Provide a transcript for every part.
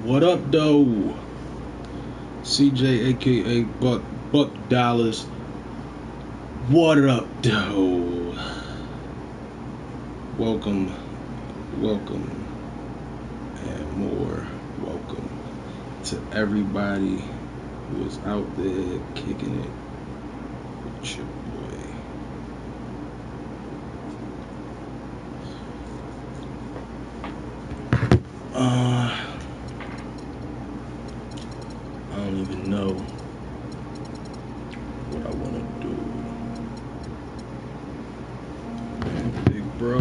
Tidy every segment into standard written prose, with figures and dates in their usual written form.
What up, though? CJ, aka Buck Dollars. What up, though? Welcome, and more welcome to everybody who is out there kicking it with your boy. I don't even know what I want to do. Big bro.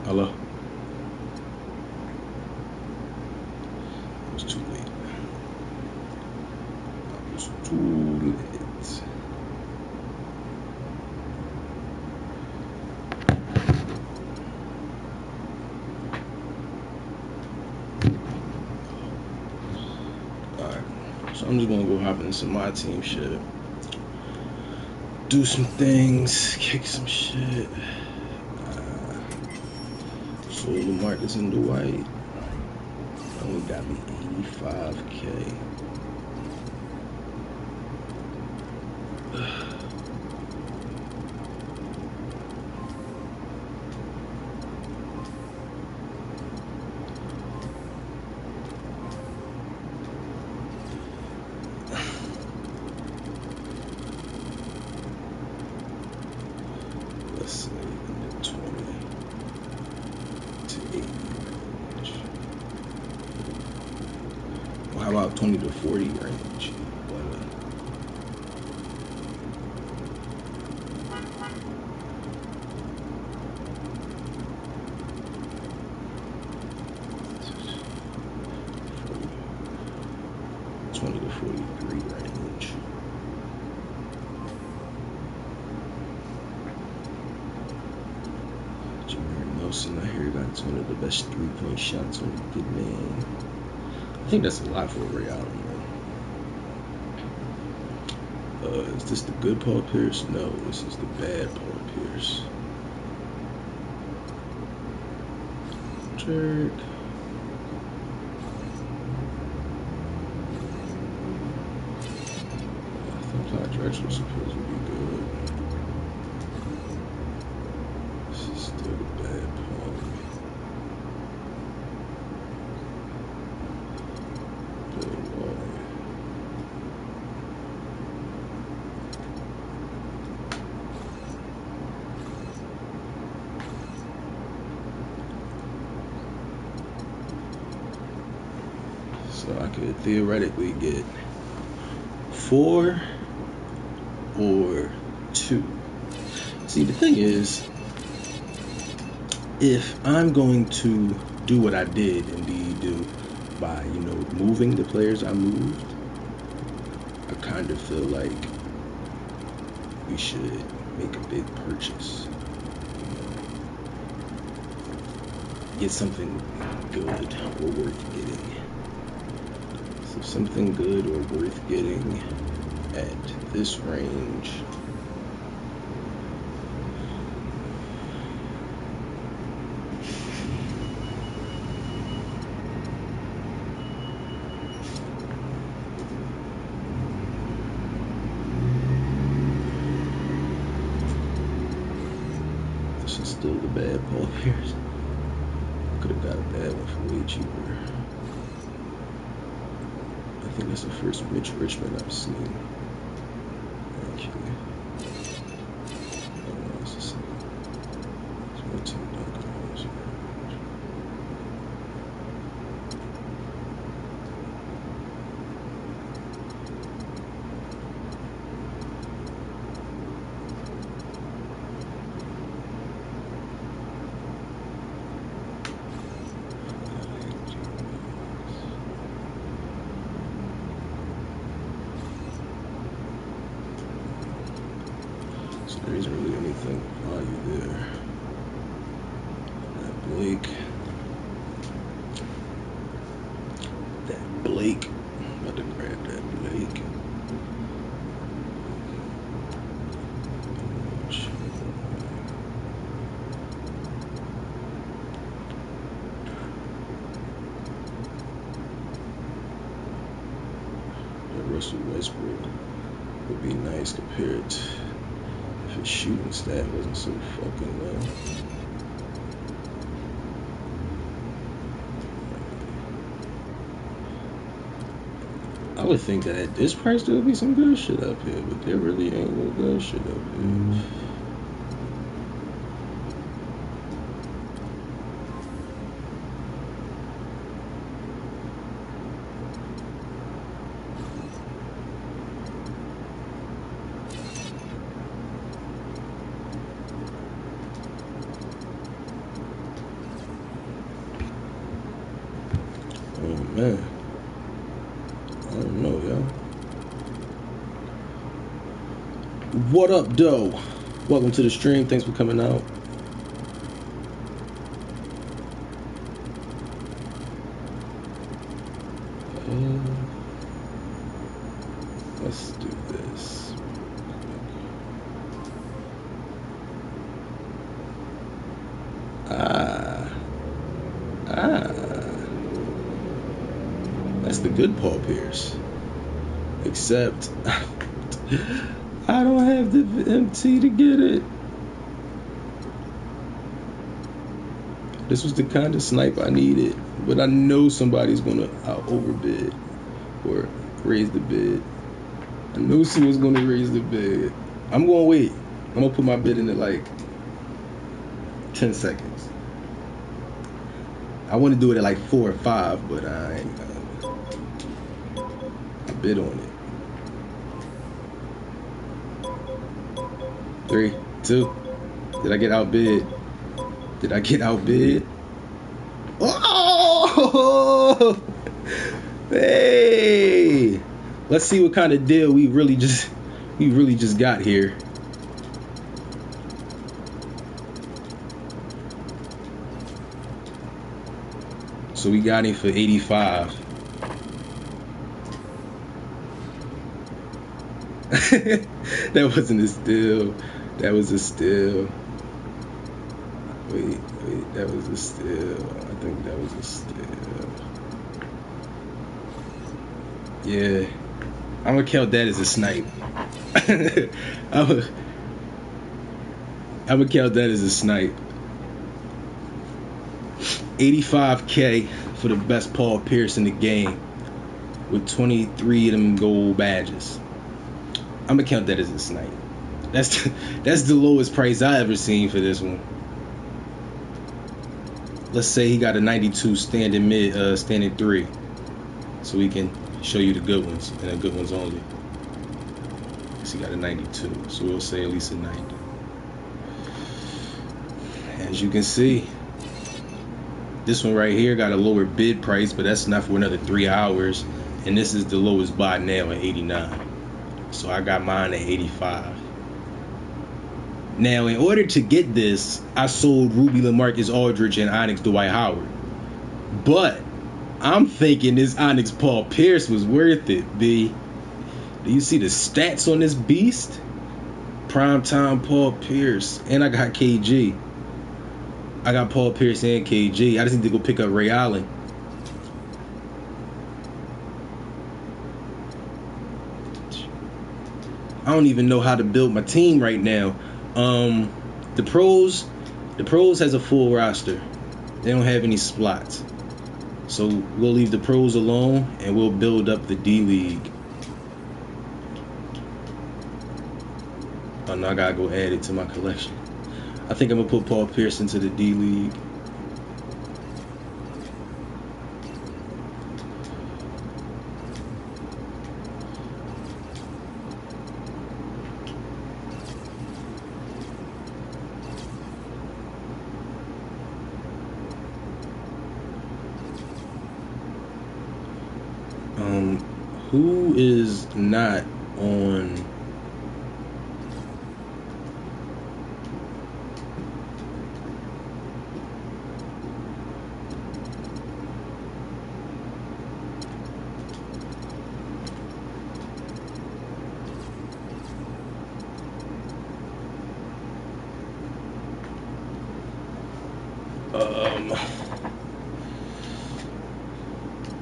Hello? It was too late. Alright, so I'm just gonna go hop into some MyTeam shit. Do some things, kick some shit. So LaMarcus and Dwight only got me 85K. Let's say in the 20 to 80 range. Well, how about 20 to 40 range? But 20 to 43 range. Nelson, I hear, got one of the best 3-point shots on the good man. I think that's a lot for a Ray Allen, man. Is this the good Paul Pierce? No, this is the bad Paul Pierce. Jerk. I think Clyde Drexler supposed to be good. This is still the bad Paul. Bill Walton. So I could theoretically get 4 or 2. See, the thing is, if I'm going to do what I did indeed do by, moving the players I moved, I kind of feel like we should make a big purchase. Get something good or worth getting. So something good or worth getting at this range. This is still the bad Paul Pierce. Could have got a bad one for way cheaper. I think that's the first Mitch Richmond I've seen. Actually. Oh, it's the same. It's my team dunking. So there isn't really anything of value there. That Blake. I'm about to grab that Blake. Westbrook would be nice compared to if his shooting stat wasn't so fucking low. I would think that at this price there would be some good shit up here, but there really ain't no good shit up here. Oh man, I don't know, y'all. What up, though? Welcome to the stream. Thanks for coming out. Let's do this. That's the good Paul Pierce. Except I don't have the MT to get it. This was the kind of snipe I needed, but I know somebody's gonna overbid or raise the bid. I know someone's gonna raise the bid. I'm gonna wait. I'm gonna put my bid in at like 10 seconds. I want to do it at like 4 or 5, but I ain't gonna. I bid on it. 3, 2. Did I get outbid? Did I get outbid? Oh! Hey! Let's see what kind of deal we really just got here. So we got him for 85. That wasn't a steal. That was a steal. Wait, that was a steal. I think that was a steal. Yeah. I'm gonna count that as a snipe. I'm gonna count that as a snipe. 85K for the best Paul Pierce in the game with 23 of them gold badges. I'm gonna count that as a snipe. That's the lowest price I ever seen for this one. Let's say he got a 92 standing 3, so we can show you the good ones and the good ones only. So he got a 92, so we'll say at least a 90. As you can see, this one right here got a lower bid price, but that's not for another 3 hours. And this is the lowest buy now at 89. So I got mine at 85. Now, in order to get this, I sold Ruby LaMarcus Aldridge and Onyx Dwight Howard. But I'm thinking this Onyx Paul Pierce was worth it, B. Do you see the stats on this beast? Primetime Paul Pierce. And I got KG. I got Paul Pierce and KG. I just need to go pick up Ray Allen. I don't even know how to build my team right now. The pros has a full roster. They don't have any slots. So we'll leave the pros alone and we'll build up the D League. Oh no, I gotta go add it to my collection. I think I'm gonna put Paul Pierce into the D League. Who is not on?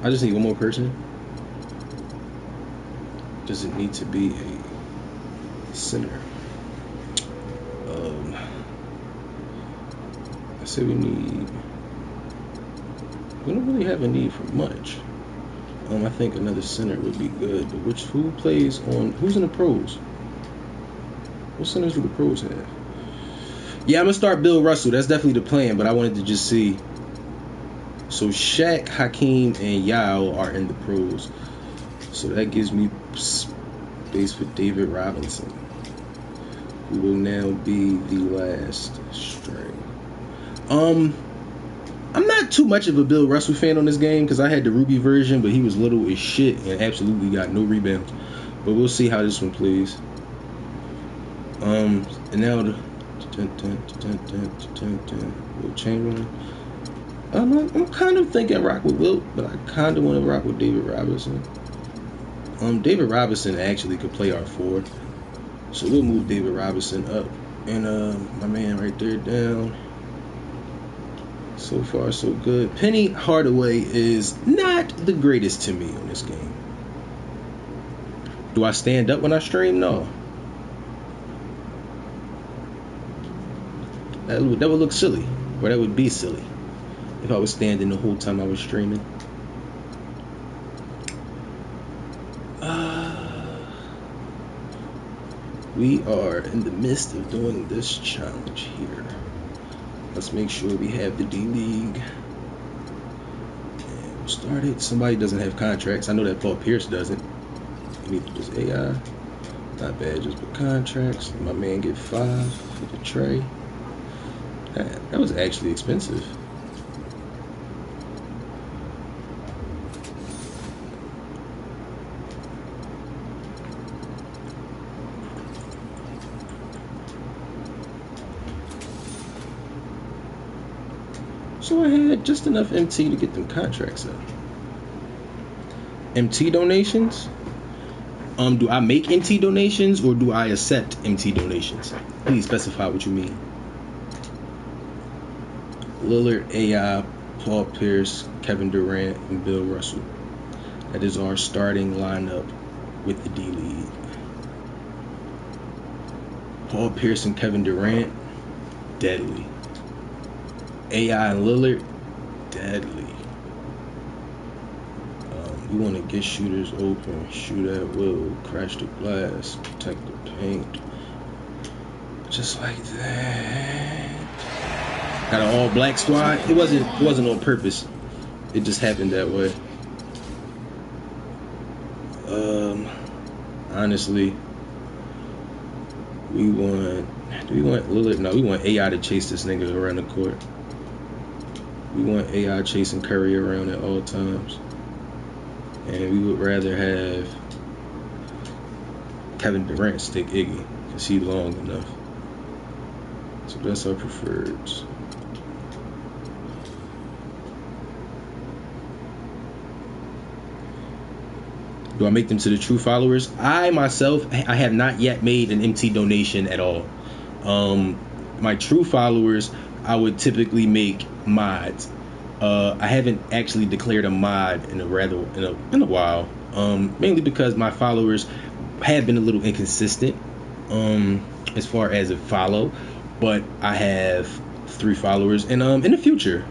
I just need one more person. does it need to be a center? I say we don't really have a need for much. I think another center would be good, but who's in the pros? What centers do the pros have? Yeah, I'm gonna start Bill Russell. That's definitely the plan, but I wanted to just see. So Shaq, Hakeem, and Yao are in the pros. So that gives me space for David Robinson, who will now be the last string. I'm not too much of a Bill Russell fan on this game because I had the Ruby version, but he was little as shit and absolutely got no rebounds. But we'll see how this one plays. And now the Will Chamberlain. I'm kind of thinking rock with Wilt, but I kind of want to rock with David Robinson. David Robinson actually could play our 4, so we'll move David Robinson up, and my man right there down. So far, so good. Penny Hardaway is not the greatest to me on this game. Do I stand up when I stream? No. That would look silly, or that would be silly if I was standing the whole time I was streaming. We are in the midst of doing this challenge here. Let's make sure we have the D-League. And we'll start it. Somebody doesn't have contracts. I know that Paul Pierce doesn't. We need to just AI. Not bad, just put contracts. My man get 5 for the tray. That was actually expensive. So I had just enough MT to get them contracts up. MT donations? Do I make MT donations or do I accept MT donations? Please specify what you mean. Lillard, AI, Paul Pierce, Kevin Durant, and Bill Russell. That is our starting lineup with the D-League. Paul Pierce and Kevin Durant, deadly. AI and Lillard, deadly. We want to get shooters open, shoot at will, crash the glass, protect the paint. Just like that. Got an all-black squad. It wasn't on purpose. It just happened that way. Honestly, do we want Lillard? No, we want AI to chase this nigga around the court. We want AI chasing Curry around at all times. And we would rather have Kevin Durant stick Iggy because he's long enough. So that's our preferreds. Do I make them to the true followers? I myself, I have not yet made an MT donation at all. My true followers, I would typically make mods. I haven't actually declared a mod in a while. Mainly because my followers have been a little inconsistent as far as a follow, but I have 3 followers, and in the future,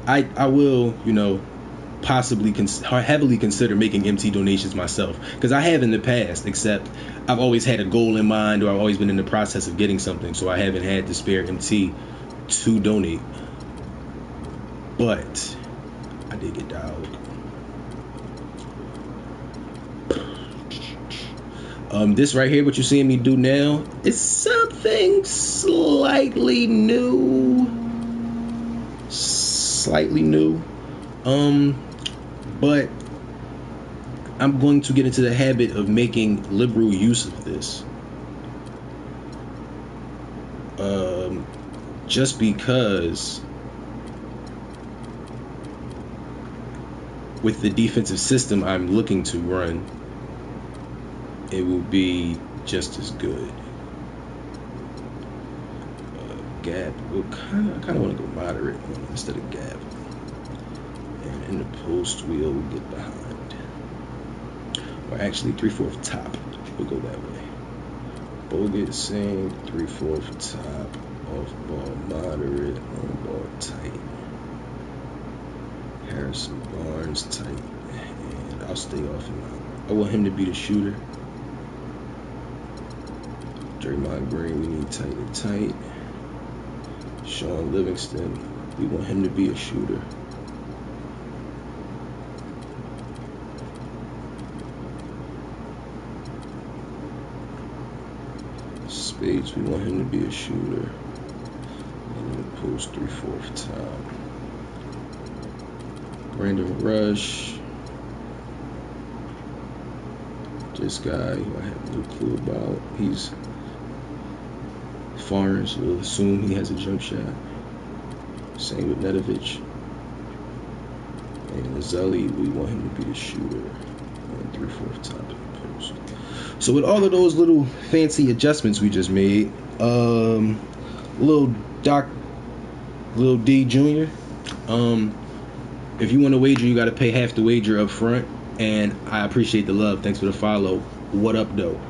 I will possibly heavily consider making MT donations myself, because I have in the past, except I've always had a goal in mind, or I've always been in the process of getting something, so I haven't had the spare MT to donate. But I did get dialed. This right here, what you're seeing me do now, is something slightly new. But I'm going to get into the habit of making liberal use of this. Just because with the defensive system I'm looking to run, it will be just as good. Gap, I kind of want to go moderate instead of gap. And in the post, we'll get behind. Or actually 3/4 top. We'll go that way. Bogut, same. 3/4 top. Off ball moderate. On ball tight. Harrison Barnes tight. And I'll stay off him. I want him to be the shooter. Draymond Green, we need tight and tight. Sean Livingston, we want him to be a shooter. Spades, we want him to be a shooter. And then post 3/4 top. Brandon Rush. This guy who I have no clue about. He's foreign, so we'll assume he has a jump shot. Same with Nedovic. And Zelly, we want him to be the shooter. And 3/4 top of the post. So with all of those little fancy adjustments we just made, little D Jr., if you want to wager, you got to pay half the wager up front. And I appreciate the love. Thanks for the follow. What up, though?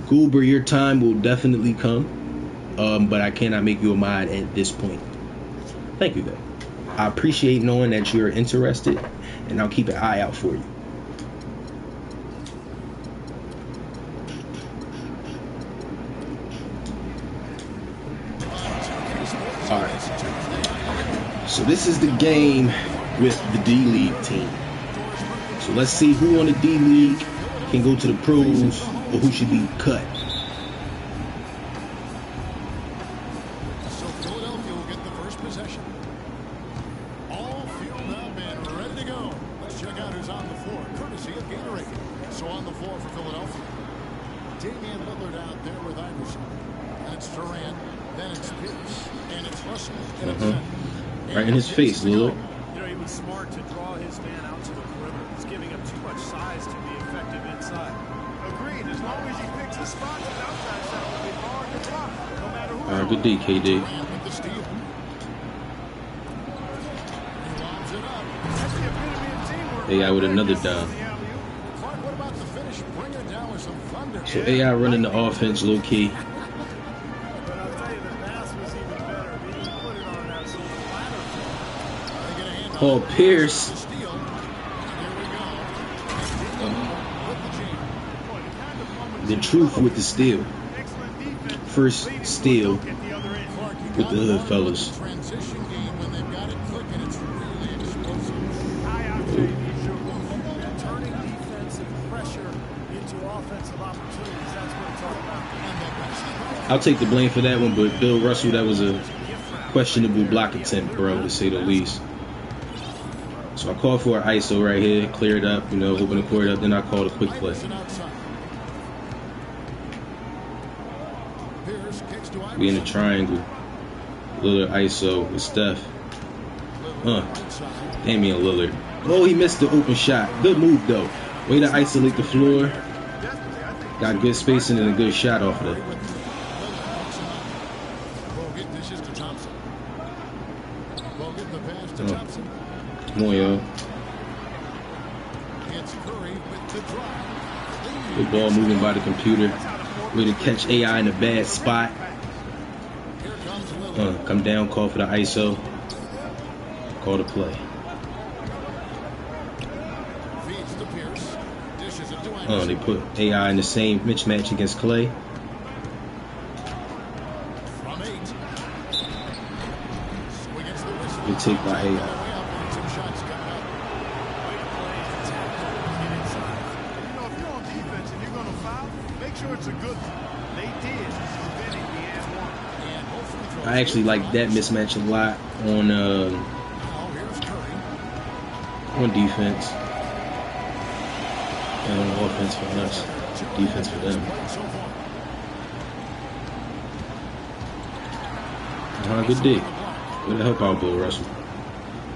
Goober, your time will definitely come. But I cannot make you a mod at this point. Thank you, though. I appreciate knowing that you're interested. And I'll keep an eye out for you. Alright. So this is the game with the D-League team. So let's see who on the D-League can go to the pros or who should be cut. So Philadelphia will get the first possession. All fueled up and ready to go. Let's check out who's on the floor, courtesy of Gatorade. So on the floor for Philadelphia, Damian Lillard out there with Iverson. That's Durant. Then it's Pierce. And it's Russell. Right in his face, Lillard. You know, he was smart to draw his man out to the perimeter. He's giving up too much size to be effective inside. Agreed. As long as he picks a spot, the outside shot will be hard to block, no matter who. All right, good D, KD. AI with another down. So AI running the offense low key. Paul Pierce. The truth with the steal. First steal with the hood fellas. Turning defensive pressure into offensive opportunities. That's what it's all about. I'll take the blame for that one, but Bill Russell, that was a questionable block attempt, bro, to say the least. So I called for an ISO right here, clear it up, you know, open the court up, then I called a quick play. We in a triangle. Lillard ISO with Steph. Damian Lillard. Oh, he missed the open shot. Good move, though. Way to isolate the floor. Got good spacing and a good shot off of it. Come on, yo. Good ball moving by the computer. Way to catch AI in a bad spot. Come down, call for the ISO. Call the play. They put AI in the same mismatch against Clay. Good take by AI. I actually like that mismatch a lot on defense and on offense for us, defense for them. Good D. Way to help out Bill Russell.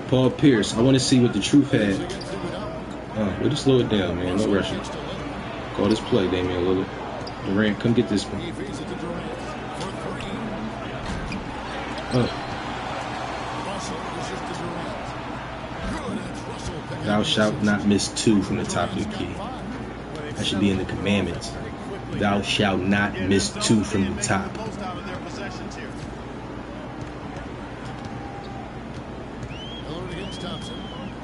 Paul Pierce. I want to see what the truth had. Way to slow it down, man. No rushing. Call this play, Damian Lillard. Durant, come get this one. Thou shalt not miss 2 from the top of the key. That should be in the commandments. Thou shalt not miss 2 from the top.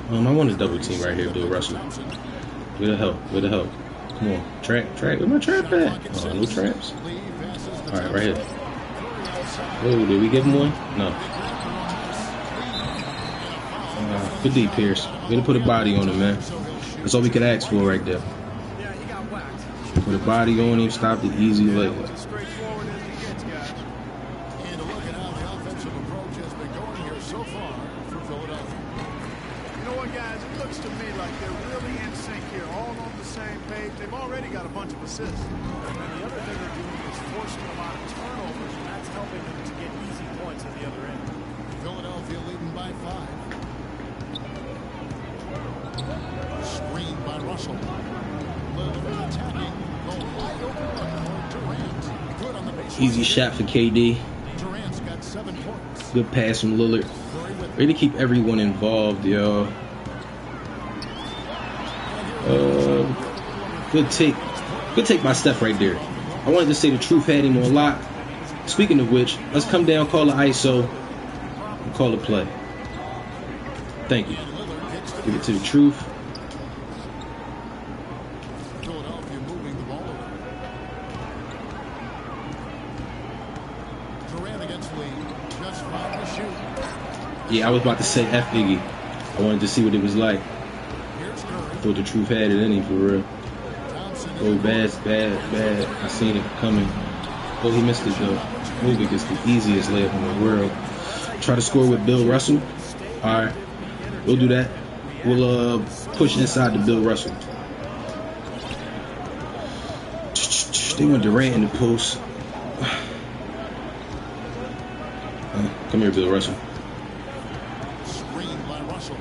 I want a double team right here, Bill Russell. Where the hell? Where the hell? Come on. Trap. Where my trap at? Oh, no traps. Alright, right here. Oh, did we give him one? No. Good D, Pierce. Way to put a body on him, man. That's all we could ask for right there. Put a body on him, stop the easy leg. And a look at how the offensive approach has been going here so far for Philadelphia. You know what, guys? It looks to me like they're really in sync here, all on the same page. They've already got a bunch of assists. And the other thing they're doing is forcing a lot of turnovers, and that's helping them to get easy points at the other end. Philadelphia leading by 5. Screen by Russell. Lillard attacking. Wide open look for Durant. Good on the baseline. Easy shot for KD. Durant's got 7 points. Good pass from Lillard. Ready to keep everyone involved, y'all. Good take. Good take by Steph right there. I wanted to say the truth had him on lock. Speaking of which, let's come down, call the ISO, and call the play. Thank you. Give it to the truth. Philadelphia moving the ball over. Durant against Lee. Just 5 to shoot. Yeah, I was about to say F Iggy. I wanted to see what it was like. Here's Curry. I thought the truth had it in him for real. Oh, bad. I seen it coming. Oh, he missed it though. Movie gets the easiest layup in the world. Try to score with Bill Russell. Alright. We'll do that. We'll push inside to Bill Russell. They want Durant in the post. Come here, Bill Russell. Screen by Russell.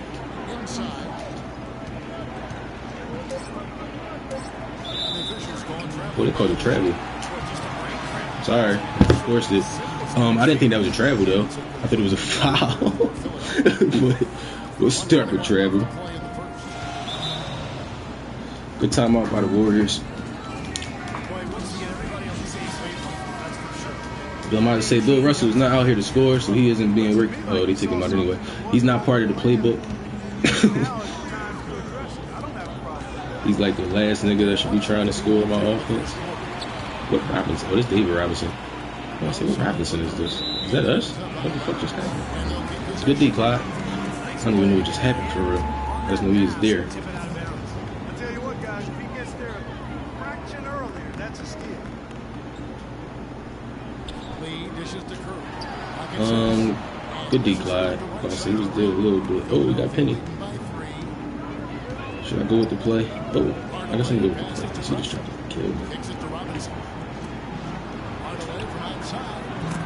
Inside. What they call it, travel. Sorry, forced it. I didn't think that was a travel though. I thought it was a foul. But we'll start with travel. Good timeout by the Warriors. But I'm about to say Bill Russell is not out here to score, so he isn't being worked. Oh, they took him out anyway. He's not part of the playbook. He's like the last nigga that should be trying to score my offense. What Robinson? Oh, this David Robinson. I say, what Robinson is this? Is that us? What the fuck just happened? It's a good D, Clyde. I don't even know what just happened for real. I just know he was there. I tell you what, guys, if he gets there a fraction earlier, that's a steal. Lee dishes to Curry. Good D, Clyde. I say he was there a little bit. Oh, we got Penny. Should I go with the play? Oh, I guess I can go with the play. He just tried to kill me. Kicks it to Robinson. Hardaway from outside.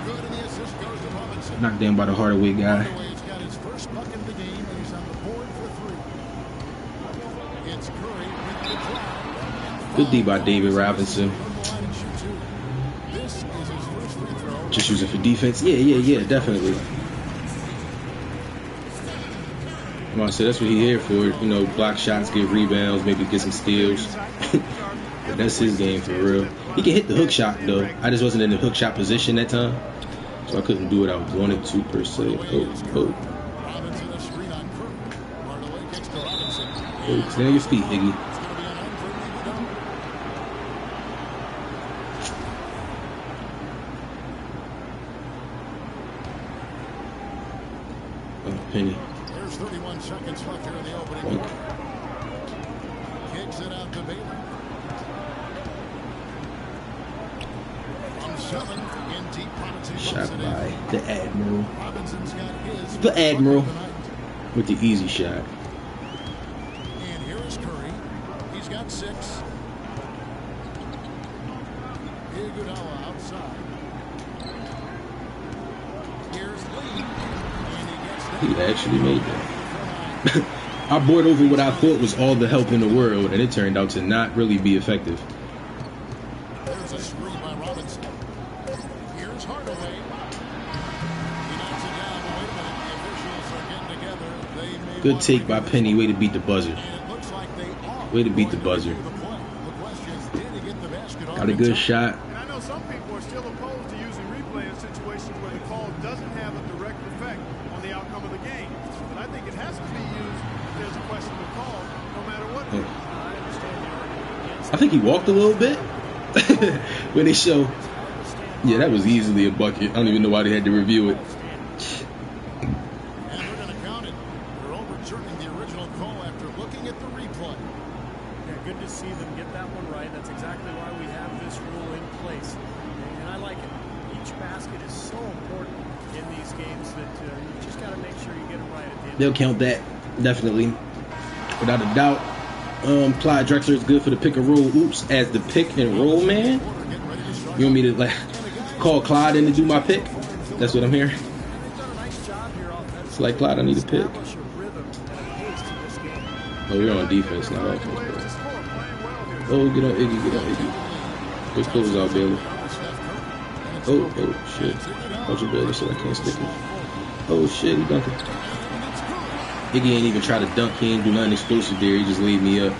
Good, and the assist goes to Robinson. Knocked down by the Hardaway guy. Hardaway's got his first bucket of the game, and he's on the board for 3. It's Curry with the drive. Good D by David Robinson. This is his first free throw. Just using for defense. Yeah, definitely. I'm gonna say that's what he's here for. You know, block shots, get rebounds, maybe get some steals. But that's his game for real. He can hit the hook shot though. I just wasn't in the hook shot position that time, so I couldn't do what I wanted to per se. Robinson a screen on Curry. Hardaway kicks to Robinson. Oh, stay on your feet, Iggy. Oh, Penny. There's 31 seconds left here in the opening quarter. Kicks it out to Baylor. From 7 in deep. Robinson Shot by the Admiral. Robinson's got his The Admiral tonight. with the easy shot. And here is Curry. He's got 6. Iguodala outside. Here's Lee. And he gets He actually made that. I bored over what I thought was all the help in the world, and it turned out to not really be effective. There's a screen by Robinson. Here's Hardaway. He knocks it down. But wait a minute. The officials are getting together. They may Good take by Penny. Way to beat the buzzer. Way to beat the buzzer. Got a good shot. And I know some people are still opposed to using replay in situations where the call doesn't have a direct effect on the outcome of the game. But I think it has to be used if there's a questionable call, no matter what. I understand the argument. I think he walked a little bit. When they show, yeah, that was easily a bucket. I don't even know why they had to review it. And they're going to count it. They're overturning the original call after looking at the replay. Yeah, good to see them get that one right. That's exactly why we have this rule in place. And I like it. Each basket is so important in these games that you just got to make sure you get it right at the end. They'll count that, definitely. Without a doubt. Clyde Drexler is good for the pick and roll. Oops, as the pick and roll man. You want me to like call Clyde in to do my pick? That's what I'm hearing. It's like, Clyde, I need a pick. Oh, we're on defense, not offense. Oh, get on Iggy, get on Iggy. Good close out, Bailey. Oh, shit. How's your Bailey? So I can't stick him. Oh, shit, he dunking. Iggy ain't even try to dunk. He ain't do nothing explosive there. He just laid me up.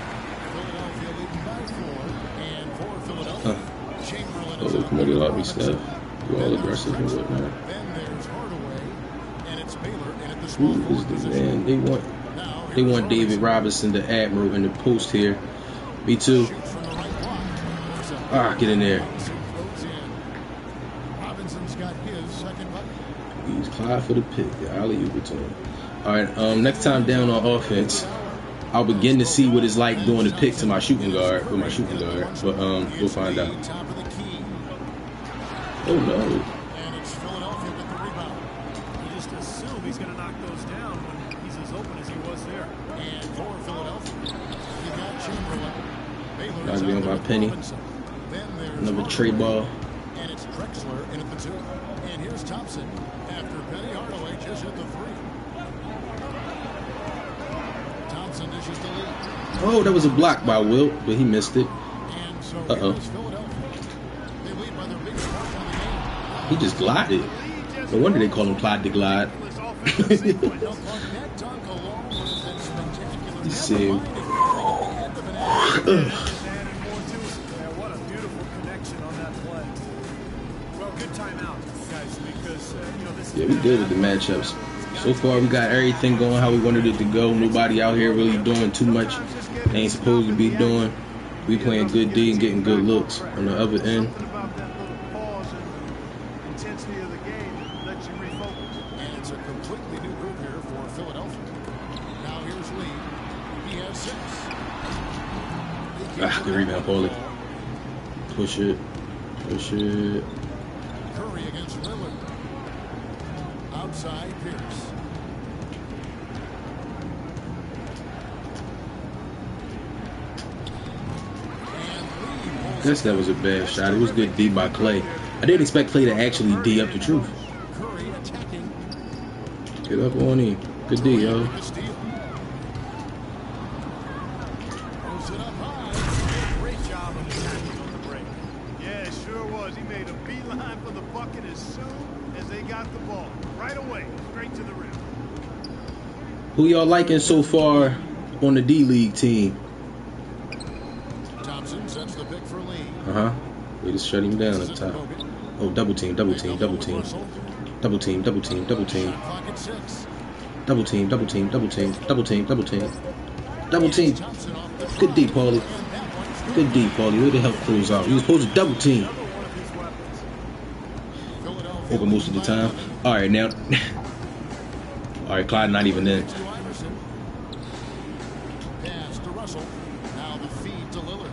Oh, come on, get off me, Steph. You're all aggressive and whatnot. Who is the man? They want David Robinson, the Admiral, in the post here. Me too. Ah, get in there. Use Clyde for the pick. I'll leave it to him. All right. Next time down on offense, I'll begin to see what it's like doing the pick to my shooting guard with my shooting guard. But we'll find out. Oh no. And it's Philadelphia with the rebound. You just assume he's going to knock those down when he's as open as he was there. And for Philadelphia, you got Chamberlain. Knocked down by Penny. Another tray ball. And it's Drexler in at the 2. And here's Thompson after Penny Hardaway just hit the 3. Thompson dishes the lead. Oh, that was a block by Wilt, but he missed it. And so Uh-oh. they lead by their biggest mark on the game. He just glided. No wonder they call him Clyde the Glide. He said, What a beautiful connection on that play. Well, good timeout, guys, because this yeah, we good with the matchups. So far, we got everything going how we wanted it to go. Nobody out here really doing too much they ain't supposed to be doing. We playing good D and getting good looks on the other end. about that little pause and intensity of the game lets you refocus. And it's a completely new group here for Philadelphia. Now here's Lee. He has 6. Good rebound, Paulie. Push it. Push it. Curry against Lillard. Outside Pierce. I guess that was a bad shot. It was good D by Clay. I didn't expect Clay to actually D up the truth. Curry attacking. Get up on him. Good D, yo. Throws it up high. Great job of attacking on the break. Yeah, it sure was. He made a beeline for the bucket as soon as they got the ball. Right away, straight to the rim. Who y'all liking so far on the D-League team? Thompson sets the pick for Lee. We just shut him down up top. Oh, double team, double team, double team. Double team, double team, double team. Clock at 6. Double team, double team, double team, double team, double team. Double team. Good D, Paulie. Good D, Paulie. Way to help close out. He was supposed to double team. Open most of the time. All right, now. All right, Clyde not even in. Pass to Russell. Now the feed to Lillard.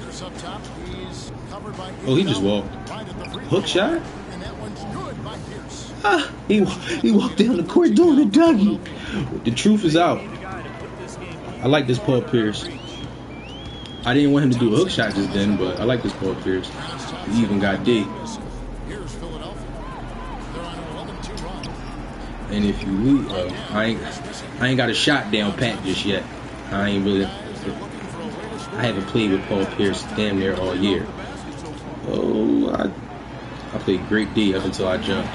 There's up top. He's covered by. Oh, he just walked. Right at the free Hook throw shot? line, and that one's good by Pierce. Ah, he walked down the court doing a Dougie. The truth is out. I like this Paul Pierce. I didn't want him to do a hook shot just then, but I like this Paul Pierce. He even got D. Here's Philadelphia. They're on an 11-2 run. And if you lose, I ain't got a shot down pat just yet. I ain't really. I haven't played with Paul Pierce damn near all year. Oh, I played great D up until I jumped.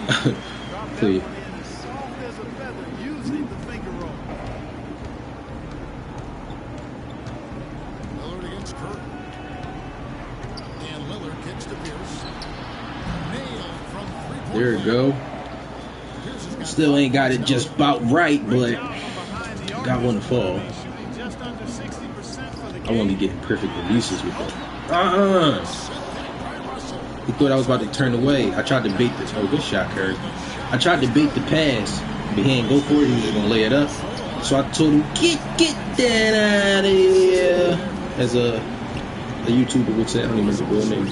Please. As soft as a feather using the finger roll. Lillard against Curry. And Lillard kicks to Pierce. Nailed from three-point There you line. go. Pierce has got Still ain't got it just about right, but Job from behind the arc. got one to fall. Shooting just under 60% for the I want to game. get perfect releases with that. set pick by Russell. He thought I was about to turn away. I tried to bait the. Oh, good shot, Curry. I tried to bait the pass, but he didn't go for it. He was just gonna lay it up. So I told him, get that out of here. As a YouTuber would say, I don't even remember the real name.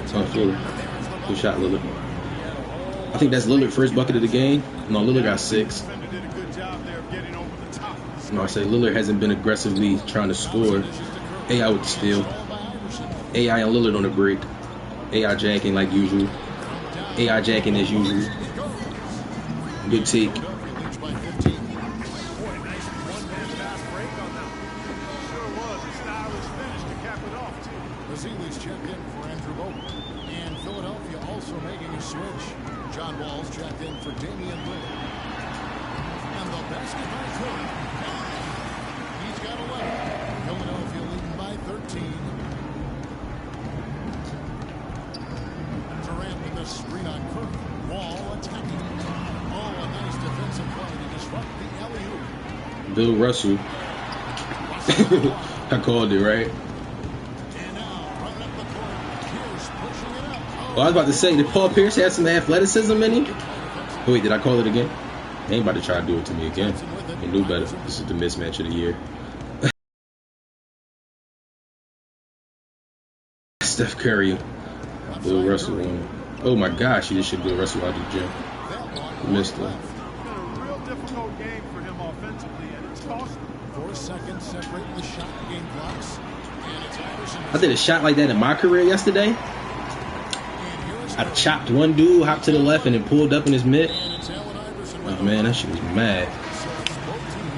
Lillard. Good shot, Lillard. I think that's Lillard's first bucket of the game. No, Lillard got 6. Defender did a good job there of getting over the top. No, I say Lillard hasn't been aggressively trying to score. AI with the steal. AI and Lillard on the break. AI jacking like usual. AI jacking as usual. Good take. Philadelphia leads by 15. Boy, nice one-hand fast break on that one. Sure was a stylish finish to cap it off, too. Vasili's checked in for Andrew Bogut. And Philadelphia also making a switch. John Wall's checked in for Damian Lillard. And the basket by Curry. He's got 11. Philadelphia leading by 13. Durant with the screen on Curry. Wall attacking. Oh, a nice defensive play to disrupt the alley-oop. Bill Russell. I called it, right? And now, running up the court, Pierce pushing it up. Well, I was about to say, did Paul Pierce have some athleticism in him? Oh, wait, did I call it again? They ain't about to try to do it to me again. They knew better. This is the mismatch of the year. Steph Curry. Bill Russell won. Oh my gosh, he just should Bill Russell out of the gym. He missed it. It's been a real difficult game for him offensively, and it's cost him. 4 seconds separating the shot game clocks. And it's Iverson. I did a shot like that in my career yesterday. And here is I chopped one dude, hopped to the left, and then pulled up in his mid. and it's Allen Iverson with Oh man, that shit was mad.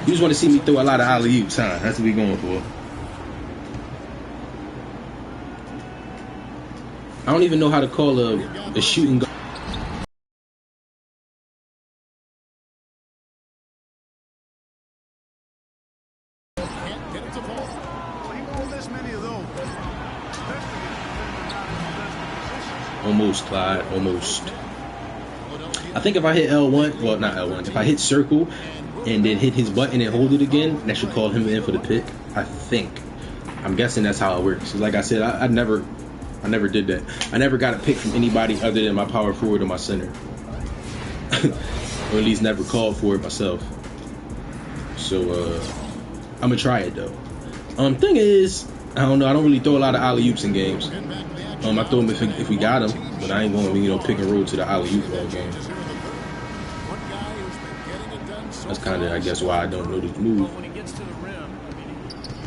You just want to see me throw a lot of alley-oops, huh? That's what we going for. I don't even know how to call a shooting guard. can't get it to fall. Well, he won't miss many of those. Especially if the defender not in the best of positions. Almost, Clyde, almost. I think if I hit L1, well, not L1, if I hit circle and then hit his button and hold it again, that should call him in for the pick. I think. I'm guessing that's how it works. Like I said, I never did that. I never got a pick from anybody other than my power forward or my center. Or at least never called for it myself. So, I'm going to try it, though. Thing is, I don't know. I don't really throw a lot of alley-oops in games. I throw them if we got them, but I ain't going to, pick and roll to the alley-oop all game. That's kind of, I guess, why I don't know this move. But when he gets to the rim, I mean,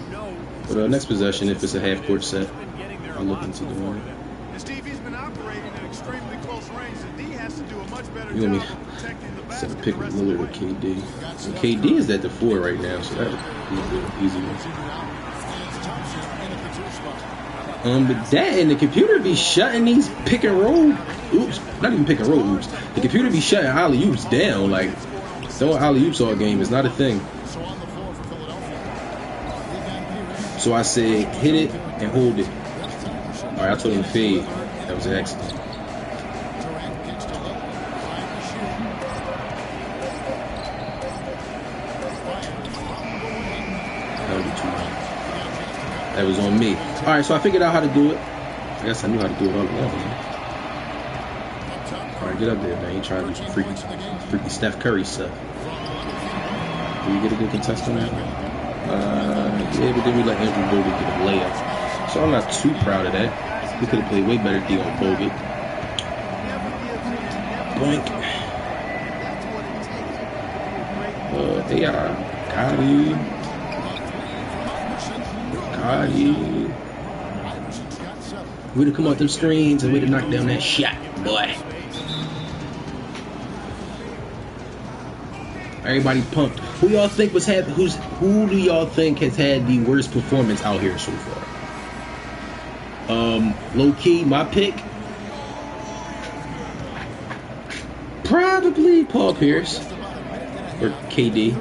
you know. But next possession, if it's a half-court set, He's been getting there a I'll look lot into so doing far it. today. And Steve, he's been operating in extremely close range, and D has to do a much better You job want me of protecting the set basket a the pick with rest of the Lillard or way. KD. And KD is at the 4 right now, so that would be an easy one. But that and the computer be shutting these pick and roll. Oops, not even pick and roll oops. The computer be shutting alley oops down. Like throwing alley oops all game is not a thing. So I say hit it and hold it. All right, I told him to fade. That was an accident. That would be too much. That was on me. All right, so I figured out how to do it. I guess I knew how to do it all along. Man. All right, get up there, man. You trying to do some freaky Steph Curry stuff. Did we get a good contest on that? Yeah, but then we let Andrew Bogut get a layup. So I'm not too proud of that. We could have played way better D on Bogut. Boink. AI. Got him. Way to come off them screens and way to knock down that shot, boy. Everybody pumped. Who y'all think who do y'all think has had the worst performance out here so far? Low key, my pick. Probably Paul Pierce or KD.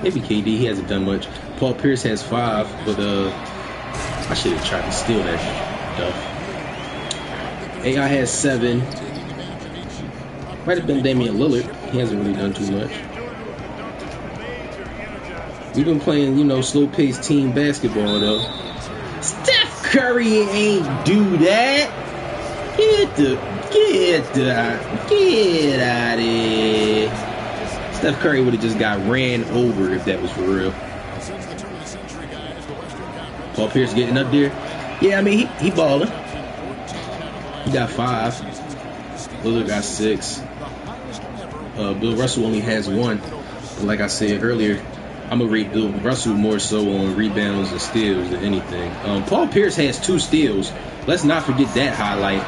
Maybe KD. He hasn't done much. Paul Pierce has 5, but I should have tried to steal that stuff. AI has 7. Might have been Damian Lillard. He hasn't really done too much. We've been playing, you know, slow-paced team basketball, though. Steph Curry ain't do that. Get out of here. Steph Curry would have just got ran over if that was for real. Paul Pierce getting up there. Yeah, I mean, he balling. He got 5. Lillard got 6. Bill Russell only has 1. But like I said earlier, I'm going to rate Bill Russell more so on rebounds and steals than anything. Paul Pierce has 2 steals. Let's not forget that highlight.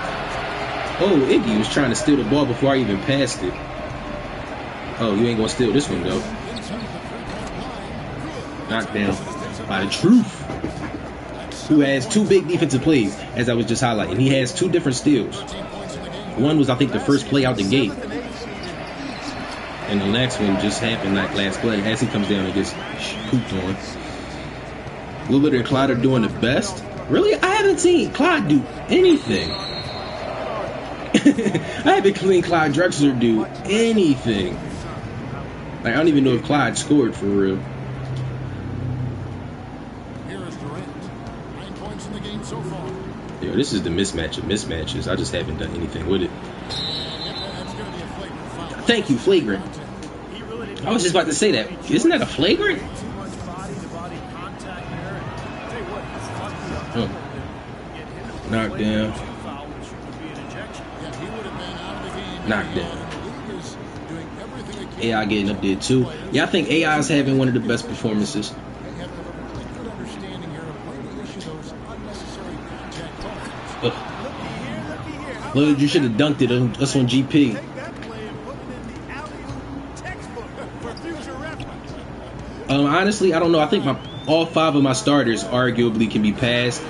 Oh, Iggy was trying to steal the ball before I even passed it. Oh, you ain't going to steal this one, though. Knocked down by the truth. Who has 2 big defensive plays, as I was just highlighting. He has 2 different steals. One was, I think, the first play out the gate. And the next one just happened like last play as he comes down and gets pooped on. Lillard and Clyde are doing the best. Really? I haven't seen Clyde do anything. I haven't seen Clyde Drexler do anything. Like, I don't even know if Clyde scored for real. Yo, this is the mismatch of mismatches. I just haven't done anything with it. Thank you, flagrant. I was just about to say that. Isn't that a flagrant? Oh. Knocked down. Knocked down. AI getting up there too. Yeah, I think AI is having one of the best performances. Look, you should have dunked it. That's on GP. Honestly, I don't know. I think all 5 of my starters arguably can be passed.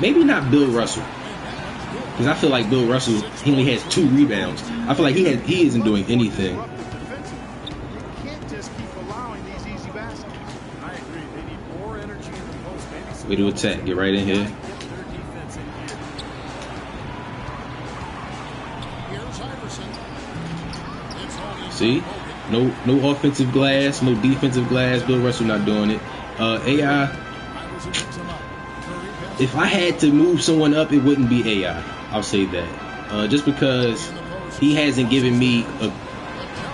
Maybe not Bill Russell, because I feel like Bill Russell, he only has 2 rebounds. I feel like he isn't doing anything. Way to attack. Get right in here. See? No offensive glass, no defensive glass. Bill Russell not doing it. AI, if I had to move someone up, it wouldn't be AI. I'll say that. Just because he hasn't given me a...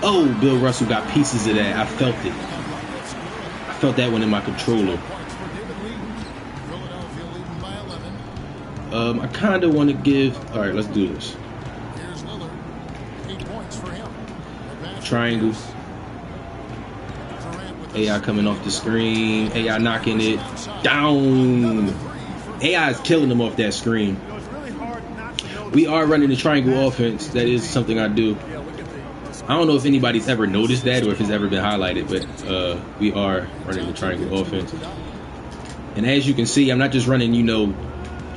Oh, Bill Russell got pieces of that. I felt it. I felt that one in my controller. I kind of want to give... All right, let's do this. Triangle. AI coming off the screen. AI knocking it down. AI is killing them off that screen. We are running the triangle offense. That is something I do. I don't know if anybody's ever noticed that or if it's ever been highlighted, but we are running the triangle offense. And as you can see, I'm not just running, you know,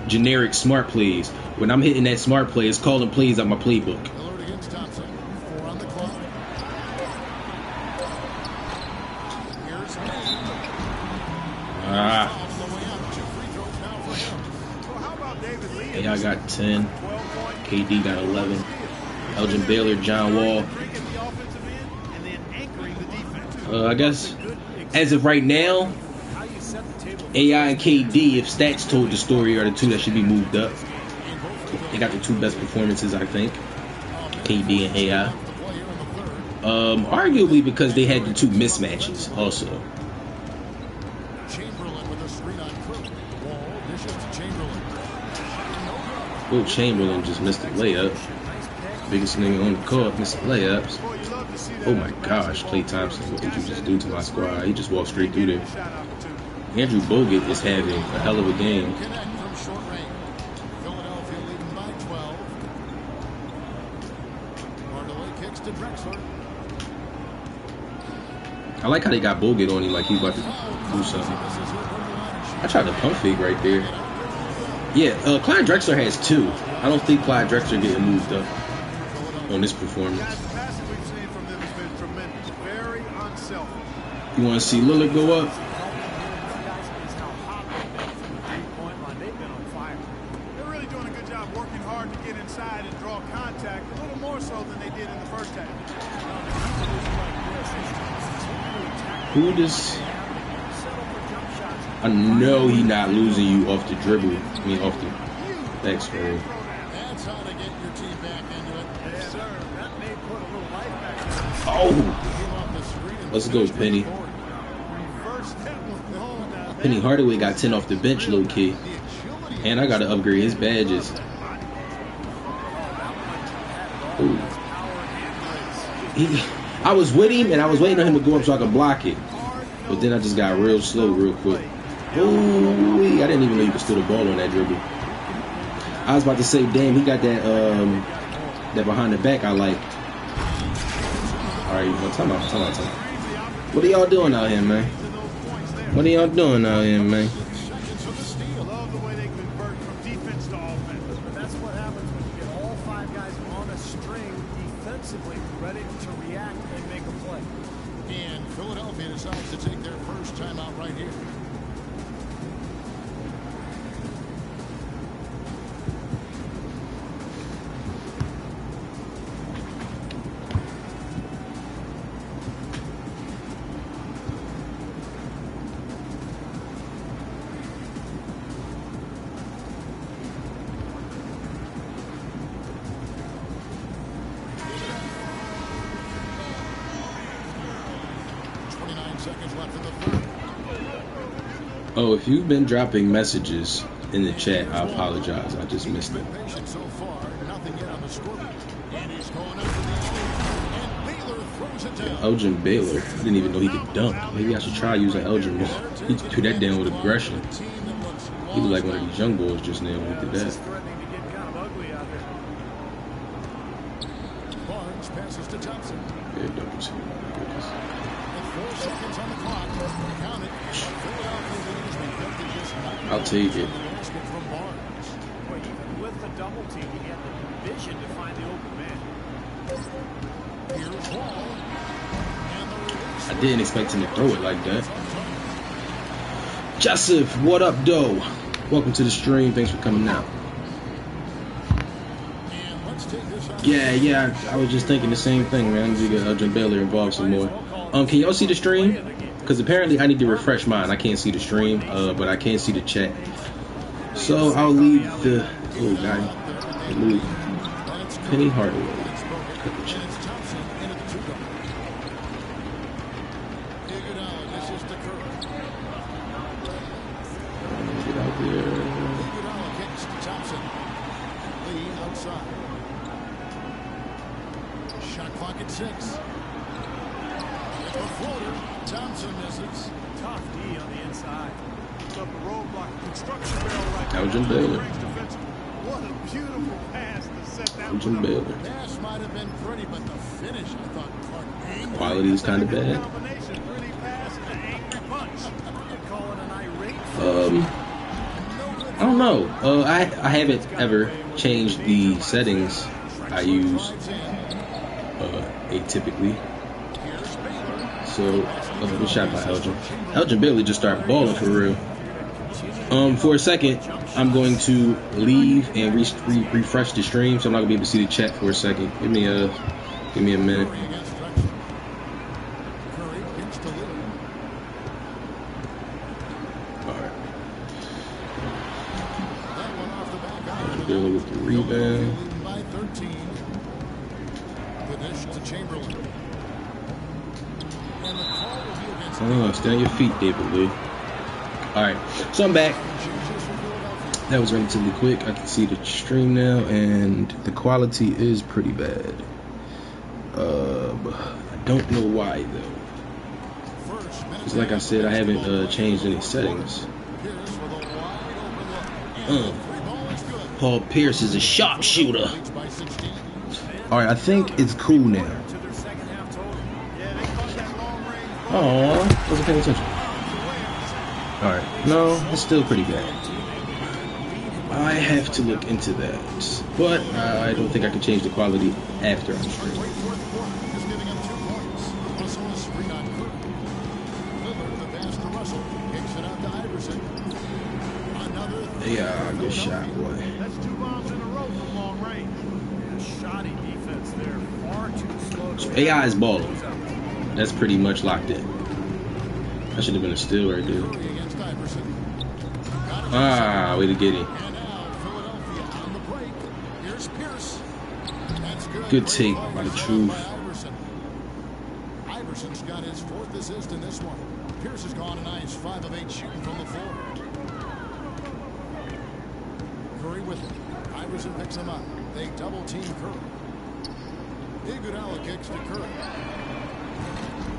generic smart plays. When I'm hitting that smart play, it's calling plays out my playbook. AI got 10. KD got 11. Elgin Baylor, John Wall. I guess as of right now, AI and KD, if stats told the story, are the 2 that should be moved up. They got the 2 best performances, I think. KD and AI. Arguably because they had the 2 mismatches also. Will Chamberlain just missed a layup. Biggest nigga on the court missed layups. Oh my gosh, Klay Thompson, what did you just do to my squad? He just walked straight through there. Andrew Bogut is having a hell of a game. I like how they got Bogut on him like he's about to do something. I tried to pump fake right there. Yeah, Clyde Drexler has 2. I don't think Clyde Drexler getting moved up. on this performance. Guys, the passing we've seen from them has been tremendous. Very unselfish. You want to see Lillard go up? They're really doing a good job working hard to get inside and draw contact, a little more so than they did in the first half. Who does... I know he not losing you off the dribble. I mean, off the backscreen. That's how to get your team back into it. Yes, sir. That may put a little life back in it. Oh! Let's go, Penny. Reverse that one. Oh, now Penny Hardaway got 10 off the bench, low key. And I got to upgrade his badges. Ooh. I was with him, and I was waiting on him to go up so I could block it. But then I just got real slow real quick. Ooh, I didn't even know you could steal the ball on that dribble. I was about to say, damn, he got that that behind the back I like. Alright, well, time out. What are y'all doing out here, man? What are y'all doing out here, man? love the way they convert from defense to offense. But that's what happens when you get all 5 guys on a string defensively, ready to react and make a play. And Philadelphia decides to take their first timeout right here. Oh, if you've been dropping messages in the chat, I apologize. I just missed it. So far, nothing yet on the scoreboard. And he's going up for the and Baylor throws it down. Elgin Baylor. I didn't even know he could dunk. Maybe I should try using Elgin more. He threw that down with aggression. He was like one of these young boys just now when he did that. Barnes passes to Thompson. Yeah, don't see. 4 seconds on the clock. Count it. I'll take it. Well, even with the double team, he had the vision to find the open man. Here's Wall. I didn't expect him to throw it like that. Joseph, what up, doe? Welcome to the stream. Thanks for coming out. Yeah, I was just thinking the same thing, man. I need to get Elgin Baylor involved some more. Can y'all see the stream? Because apparently I need to refresh mine. I can't see the stream, but I can see the chat. So I'll leave the little guy. Penny Hardaway. Cut the chat. Get out there. Shot clock at 6. A floater. Thompson misses. Tough D on the inside. Up the roadblock, construction barrel right Elgin Baylor. What a beautiful pass to set that Elgin Baylor. The pass might have been pretty, but the finish, I thought, Clark. Quality is kind of bad. Combination, pretty pass and an angry punch. Call it an irate. I don't know. I haven't ever changed the settings I use atypically. So, good shot by Elgin. Elgin Baylor just started balling for real. For a second, I'm going to leave and refresh the stream, so I'm not gonna be able to see the chat for a second. Give me a minute. All right. Elgin Baylor with the rebound. By 13. The dish to Chamberlain. Stay on your feet, David Lee. Alright, so I'm back. That was relatively quick. I can see the stream now, and the quality is pretty bad. I don't know why, though. Because like I said, I haven't changed any settings. Paul Pierce is a sharpshooter. Alright, I think it's cool now. Oh, wasn't paying attention. Alright, no, it's still pretty bad. I have to look into that, but I don't think I can change the quality after I'm streaming. Great fourth quarter, just giving him 2 points. Also a screen on Curry. Lillard, the pass to Russell, kicks it out to Iverson. Another. Yeah, good shot, boy. That's 2 bombs in a row from long range. Yeah, shoddy defense there. Far too slow. So AI is balling. That's pretty much locked in. That should have been a steal right there. Curry against Iverson. Ah, way to get him. And now Philadelphia on the break. Here's Pierce. That's good. Good Great take ball by the was truth. by Iverson. Iverson's got his 4th assist in this one. Pierce has gone a nice 5 of 8 shooting from the floor. Curry with it. Iverson picks him up. They double team Curry. Iguodala kicks to Curry.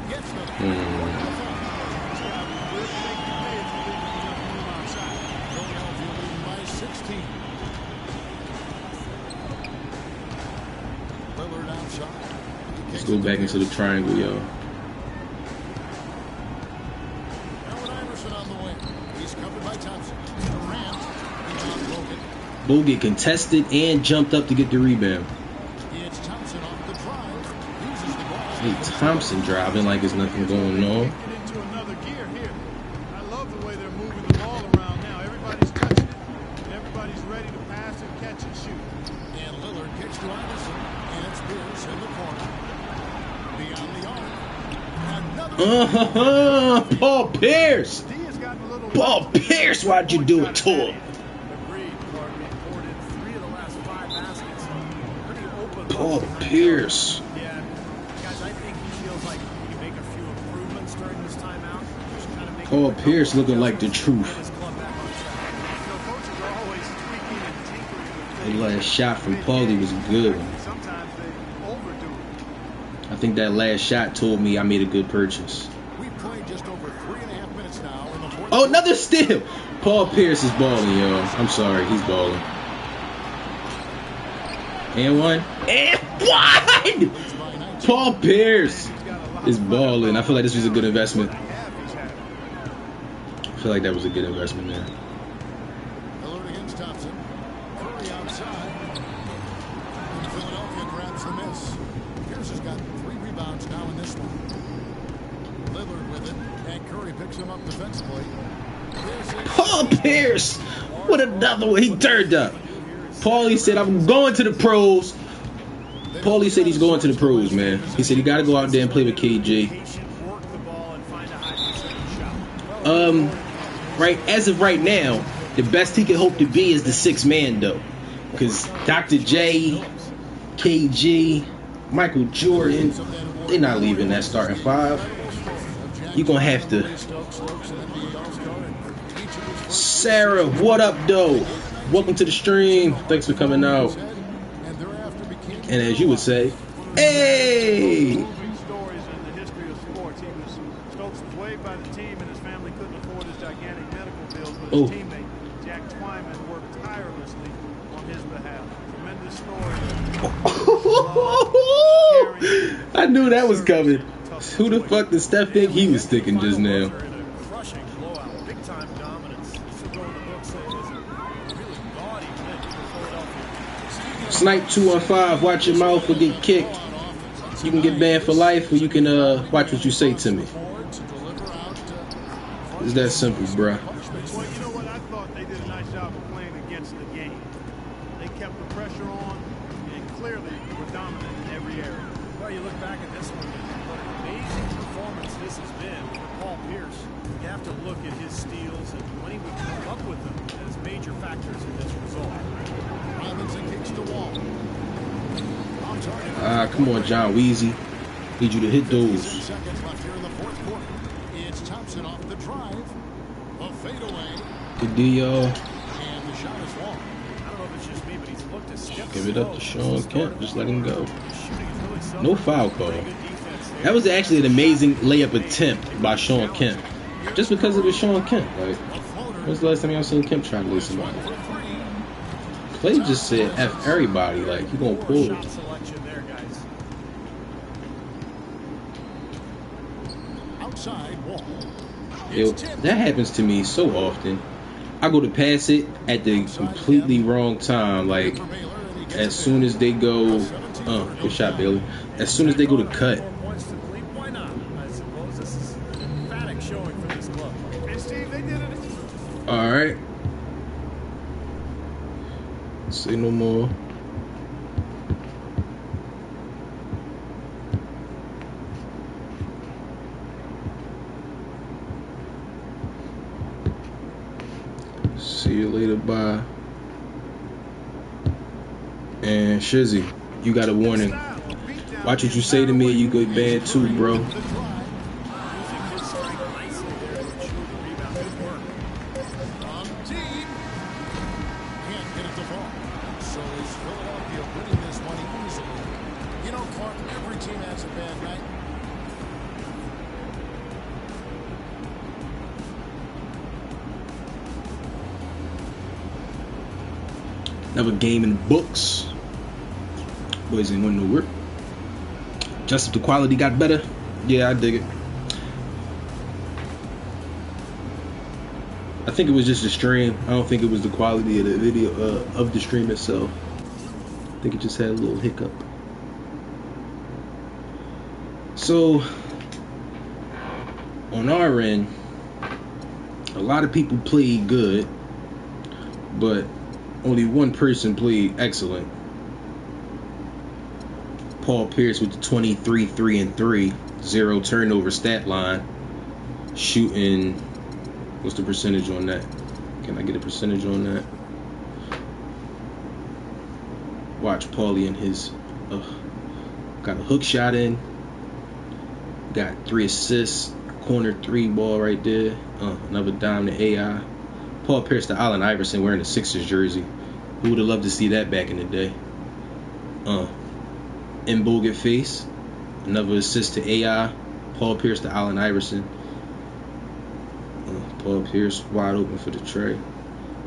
Gets them. Philadelphia leading by 16. Lillard outside. Let's go back into the triangle, yo. Allen Iverson on the wing. He's covered by Thompson. Durant. Rebound broken. Bull get contested and jumped up to get the rebound. It's Thompson off the drive. Uses the ball. Hey, Thompson driving like there's nothing going on. Get into another gear here. I love the way they're moving the ball around now. Everybody's touching it. And everybody's ready to pass and catch and shoot. And Lillard kicks to Iverson. And it's Pierce in the corner. Beyond the arc. Another. Paul Pierce! D has gotten a little. Paul Pierce, why'd you do it to him? Agreed, Courtney. Poured in 3 of the last 5 baskets. Pretty open. Paul Pierce. Yeah, guys, I think he feels like he can make a few improvements during this timeout. Just kind of make Paul Pierce looking like the get truth. his club back on track. Coaches are always tweaking and tinkering with The last shot from Paulie was good. Sometimes they overdo it. I think that last shot told me I made a good purchase. We played just over 3.5 minutes now in the 4th. Oh, another steal! Paul Pierce is balling, yo. I'm sorry, he's balling. And one. And one! Paul Pierce is balling. I feel like this was a good investment. I feel like that was a good investment there. Lillard against Thompson. Curry outside. And Philadelphia grabs the miss. Pierce has got 3 rebounds now in this one. Lillard with it. And Curry picks him up defensively. Paul Pierce! What another one. He turned up. Paulie said, I'm going to the pros. Paulie said he's going to the pros, man. He said he got to go out there and play with KG. Right, as of right now, the best he can hope to be is the 6th man, though. Because Dr. J, KG, Michael Jordan, they're not leaving that starting 5. You're going to have to. Sarah, what up, though? Welcome to the stream. Thanks for coming out. And as you would say, hey! Stories in the history of sports. Stokes was waived by the team, and his family couldn't afford his gigantic medical bills, but his teammate Jack Twyman worked tirelessly on his behalf. Tremendous story. I knew that was coming. Who the fuck did Steph think he was sticking just now? Crushing blowout, big time dominance. This will go in the books as a really gaudy win for Philadelphia. Snipe 215, watch your mouth or get kicked. You can get banned for life, or you can watch what you say to me. It's that simple, bruh. Well, you know what? I thought they did a nice job of playing against the game. They kept the pressure on, and clearly were dominant in every area. Well, you look back at this one, what an amazing performance this has been for Paul Pierce. You have to look at his steals and when he would come up with them as major factors in this result. Robinson kicks the wall. Come on, John Weezy. Need you to hit those. Seconds left here in the 4th quarter. It's Thompson off the drive. A fadeaway. Good deal, y'all. And the shot is long. I don't know if it's just me, but he's looked a step Give it up to Sean Kemp. Just let him go. Shooting is really something. No foul call. Good defense there. That was actually an amazing layup attempt by Sean Kemp. Just because it was Sean Kemp. Like, when's the last time y'all seen Kemp try to lay somebody? Clay just said F everybody. Like, he gonna pull Shot it. selection there, guys. Outside wall. Yo, that happens to me so often. I go to pass it at the completely wrong time. Like, as soon as they go, good shot, Bailey. As soon as they go to cut. Why not? I suppose this is an emphatic showing for this club. And Steve, they did it. All right. Say no more. See you later, bye. And Shizzy, you got a warning. Watch what you say to me, you get banned too, bro. Using his strength nicely there to ensure the rebound. Good work. On team. Can't get it to fall. So is Philadelphia winning this one easily? You know, Clark, every team has a bad night. Another game in the books. Boys ain't went nowhere. Just if the quality got better, yeah, I dig it. I think it was just the stream. I don't think it was the quality of the video of the stream itself. I think it just had a little hiccup. So on our end, a lot of people played good, but only one person played excellent. Paul Pierce with the 23, 3 and 3, 0 turnover stat line, shooting. What's the percentage on that? Can I get a percentage on that? Watch Paulie and his got a hook shot in, got 3 assists, corner 3 ball right there, another dime to AI. Paul Pierce to Allen Iverson wearing the Sixers jersey. Who would have loved to see that back in the day? In Bogut face, another assist to AI. Paul Pierce to Allen Iverson. Paul Pierce wide open for the tray.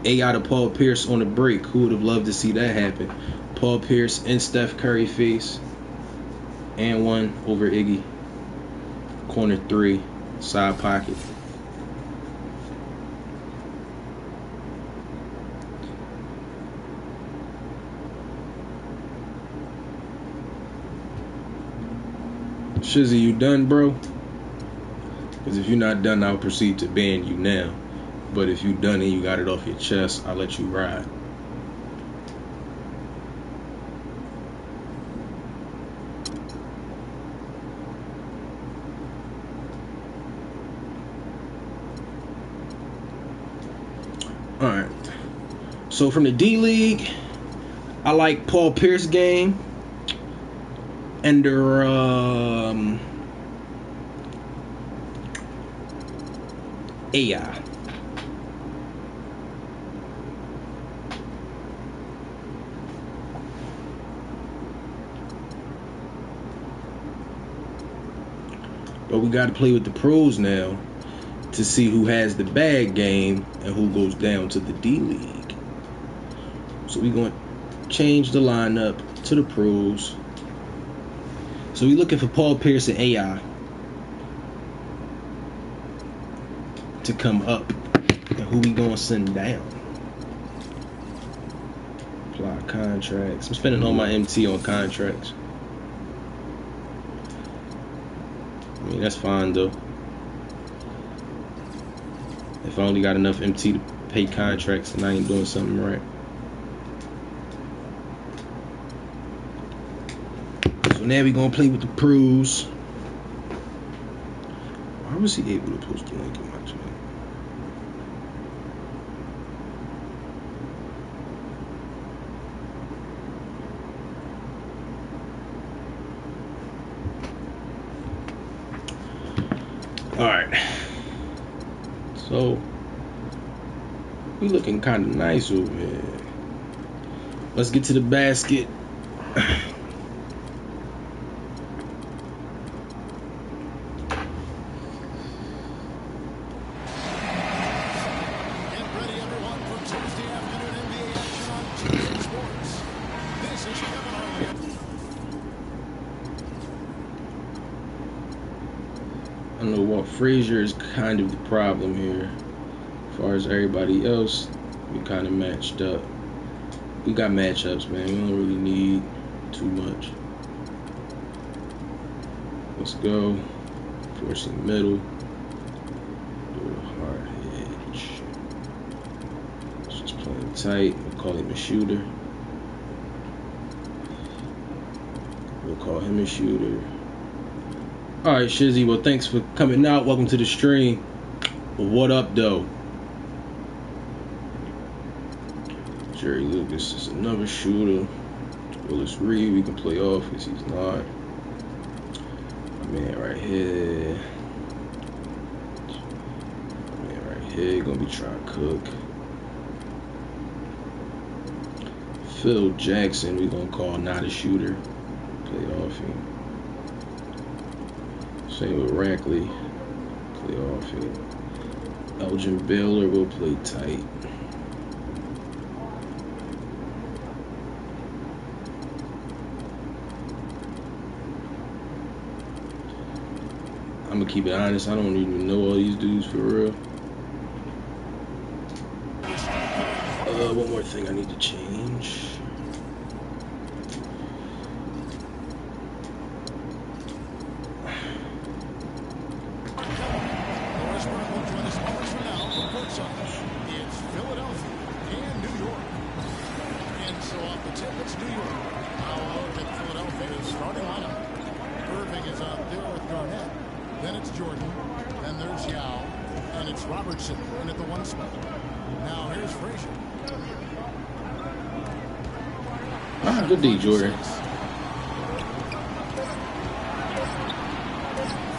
AI to Paul Pierce on the break. Who would have loved to see that happen? Paul Pierce in Steph Curry face. And one over Iggy. Corner 3, side pocket. Shizzy, you done, bro? Because if you're not done, I'll proceed to ban you now. But if you done and you got it off your chest, I'll let you ride. Alright. So from the D-League, I like Paul Pierce game. Under AI. But we got to play with the pros now to see who has the bad game and who goes down to the D-League. So we're going to change the lineup to the pros. So we're looking for Paul Pierce and AI to come up. And who we gonna send down? Apply contracts. I'm spending all my MT on contracts. I mean, that's fine though. If I only got enough MT to pay contracts, then I ain't doing something right. So now we gonna play with the pros. Why was he able to post the link in my channel? Alright. So we looking kinda nice over here. Let's get to the basket. Frazier is kind of the problem here. far as everybody else, we kind of matched up. We got matchups, man. We don't really need too much. Let's go. Forcing middle. Do a hard edge. Just playing tight. We'll call him a shooter. We'll call him a shooter. Alright, Shizzy. Well, thanks for coming out. Welcome to the stream. What up, though? Jerry Lucas is another shooter. Willis Reed, we can play off because he's not. My man right here. My man right here gonna be trying to cook. Phil Jackson, we gonna call not a shooter. Play off him. Same with Rackley. Play off him. Elgin Baylor will play tight. I'm gonna keep it honest, I don't even know all these dudes for real. One more thing I need to change. It's Philadelphia and New York. And so off the tip, it's New York. Now look at Philadelphia's starting lineup. Irving is out there with Garnett. Then it's Jordan. Then there's Yao. And it's Robertson in at the one spot. Now here's Frazier. Ah, good D, Jordan.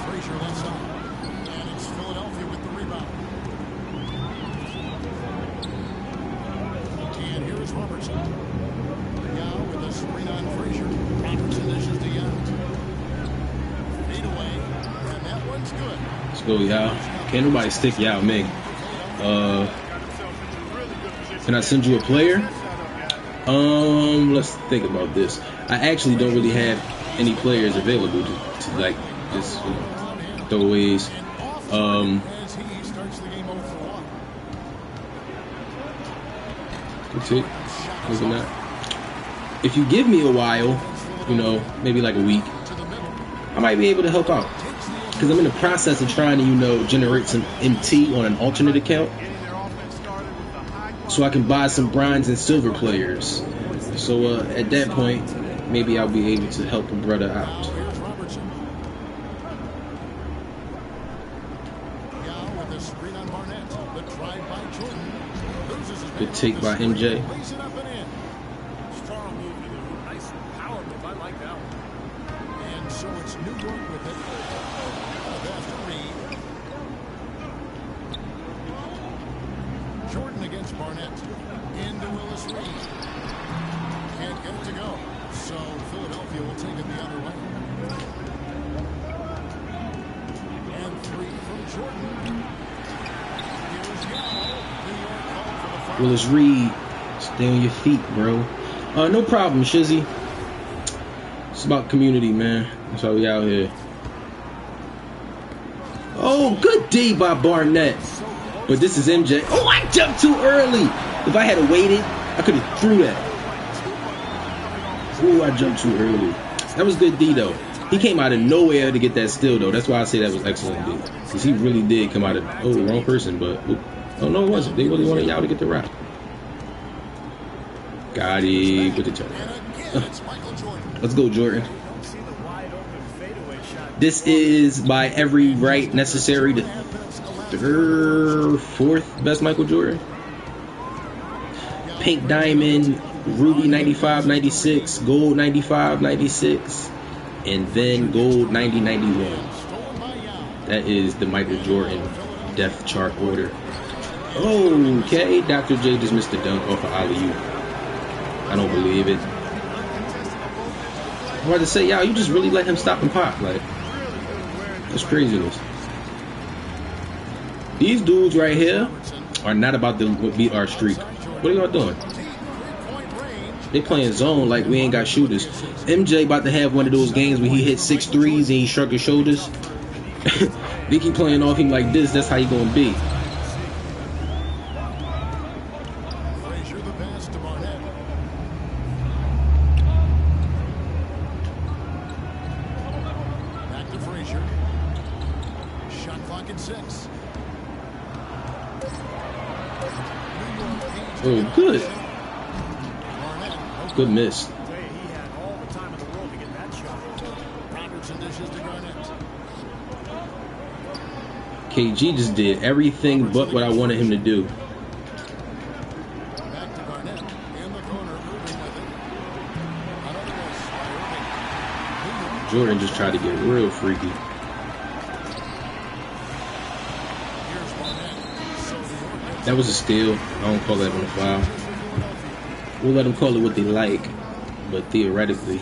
Frazier left side. And it's Philadelphia with the rebound. And here is Robertson. Yao with a screen on Frazier. Robertson dishes to Yao. Fade away. And that one's good. Let's go, Yao. Can't nobody stick Yao, Mig. Can I send you a player? Let's think about this. I actually don't really have any players available to like just throwaways. As he starts the game over for one. That's it. Maybe not. If you give me a while, you know, maybe like a week, I might be able to help out. Because I'm in the process of trying to, you know, generate some MT on an alternate account. So I can buy some bronze and silver players. So at that point, maybe I'll be able to help a brother out. Here's Robertson. Yao with a screen on Barnett. The drive by Jordan. Loses his Good take by MJ. lays it up and in. Strong move to the hoop. Nice power move. I like that one. And so it's New York with it. After Reed. Jordan against Barnett. Into Willis Reed. Can't get it to go. So Philadelphia will take it the other way. And three from Jordan. Here's Yao. New York called for the foul. Willis Reed, stay on your feet, bro. No problem, Shizzy. It's about community, man. That's why we out here. Oh, good D by Barnett. But this is MJ. Oh, I jumped too early. If I had waited, I could have threw that. Oh, I jumped too early. That was good D, though. He came out of nowhere to get that steal, though. That's why I say that was excellent D. Because he really did come out of... Oh, wrong person, but... Oh, no, it wasn't. They really wanted y'all to get the route. Got it with the turn. Let's go, Jordan. This is, by every right necessary, the third, fourth best Michael Jordan. Pink Diamond, Ruby 95, 96, Gold 95, 96, and then Gold 90, 91. That is the Michael Jordan depth chart order. Okay, Dr. J just missed the dunk off of alley-oop. I don't believe it. I'm about to say, y'all, you just really let him stop and pop. Like, that's craziness. These dudes right here are not about to beat our streak. What are y'all doing? They playing zone like we ain't got shooters. MJ about to have one of those games where he hit 6 threes and he shrugged his shoulders. They keep playing off him like this. That's how he gonna be. Clock at 6. Oh, good. Good miss. He had all the time in the world to get that shot. Robertson dishes to Garnett. KG just did everything but what I wanted him to do. Back to Garnett. In the corner, Irving with it. Another miss by Irving. Jordan just tried to get real freaky. Here's Garnett. So the Orioles That was a steal. I don't call that on the foul. We'll let them call it what they like, but theoretically.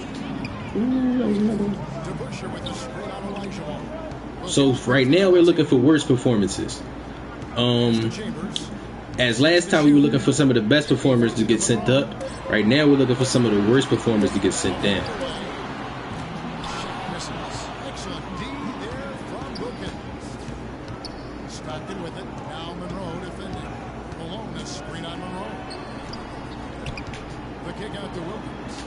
Ooh, that was another one. to Busher with the screen on Elijah. So right now we're looking for worse performances. Chambers. As last time we were looking for some of the best performers to get sent up. Right now we're looking for some of the worst performers to get sent down. Misses. Excellent D there from Wilkins. Stockton with it. Now Monroe defending. Malone, the screen on Monroe. The kick out to Wilkins.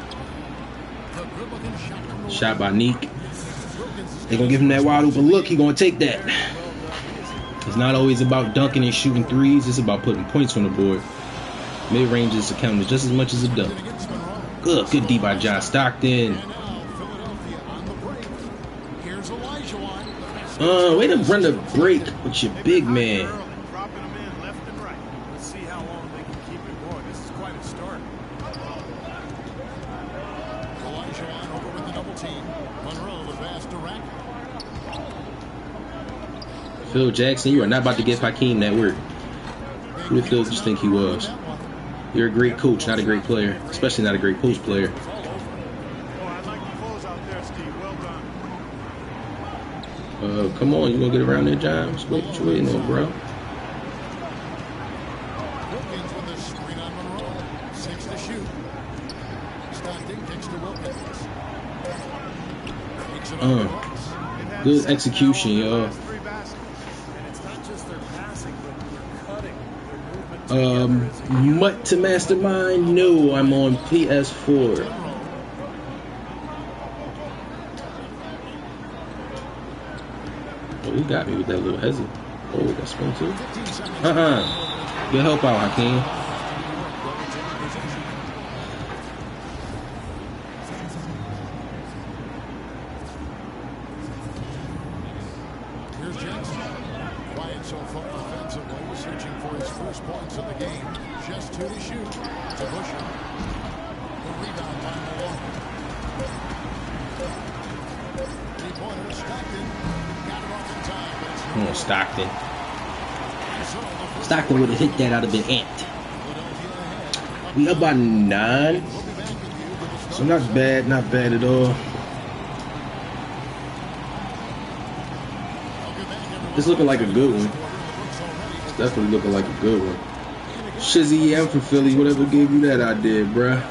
The good-looking shot from the Shot by Neek. Wilkins. They're going to give him that wide open look. He's going to take that. It's not always about dunking and shooting threes. It's about putting points on the board. Mid-range is accounted just as much as a dunk. Against Monroe. Good D by John Stockton. And now Philadelphia on the break. Here's Elijah. Way to run the break with your big man. Dropping them in left and right. Let's see how long they can keep it going. This is quite a start. Elijah over with the double team. Monroe the pass to Rack. Phil Jackson, you are not about to give Hakeem that work. Who did Phil just think he was? You're a great coach, not a great player. Especially not a great post player. Oh, I'd like to close out there, Steve. Well done. Come on, you gonna get around there, John? What you waiting on, bro? Wilkins with the screen on Monroe. 6 to shoot. Stockton kicks to Wilkins. Takes it on the box. They've had Good 7 execution, fouls in the yo. last 3 baskets. And it's not just their passing, but their cutting, their movement together. Mutt to Mastermind? No, I'm on PS4. Oh, he got me with that little hezzy. Oh, that's spin too. Good help out, Hakeem. Here's Jackson. Quiet so far offensively, searching for his first points of the game. Just 2 to shoot. To Busher. The rebound by Malone. 3-pointer, Stockton. Got it off in time, but it's Come on, Stockton. so the first Stockton would have hit that, I'd have been amped. Philadelphia ahead. We up by 9. We'll be back with you with the So not bad at all. It's looking like a good one. It's definitely looking like a good one. Shizzy, yeah, I'm from Philly. Whatever gave you that idea, bruh. And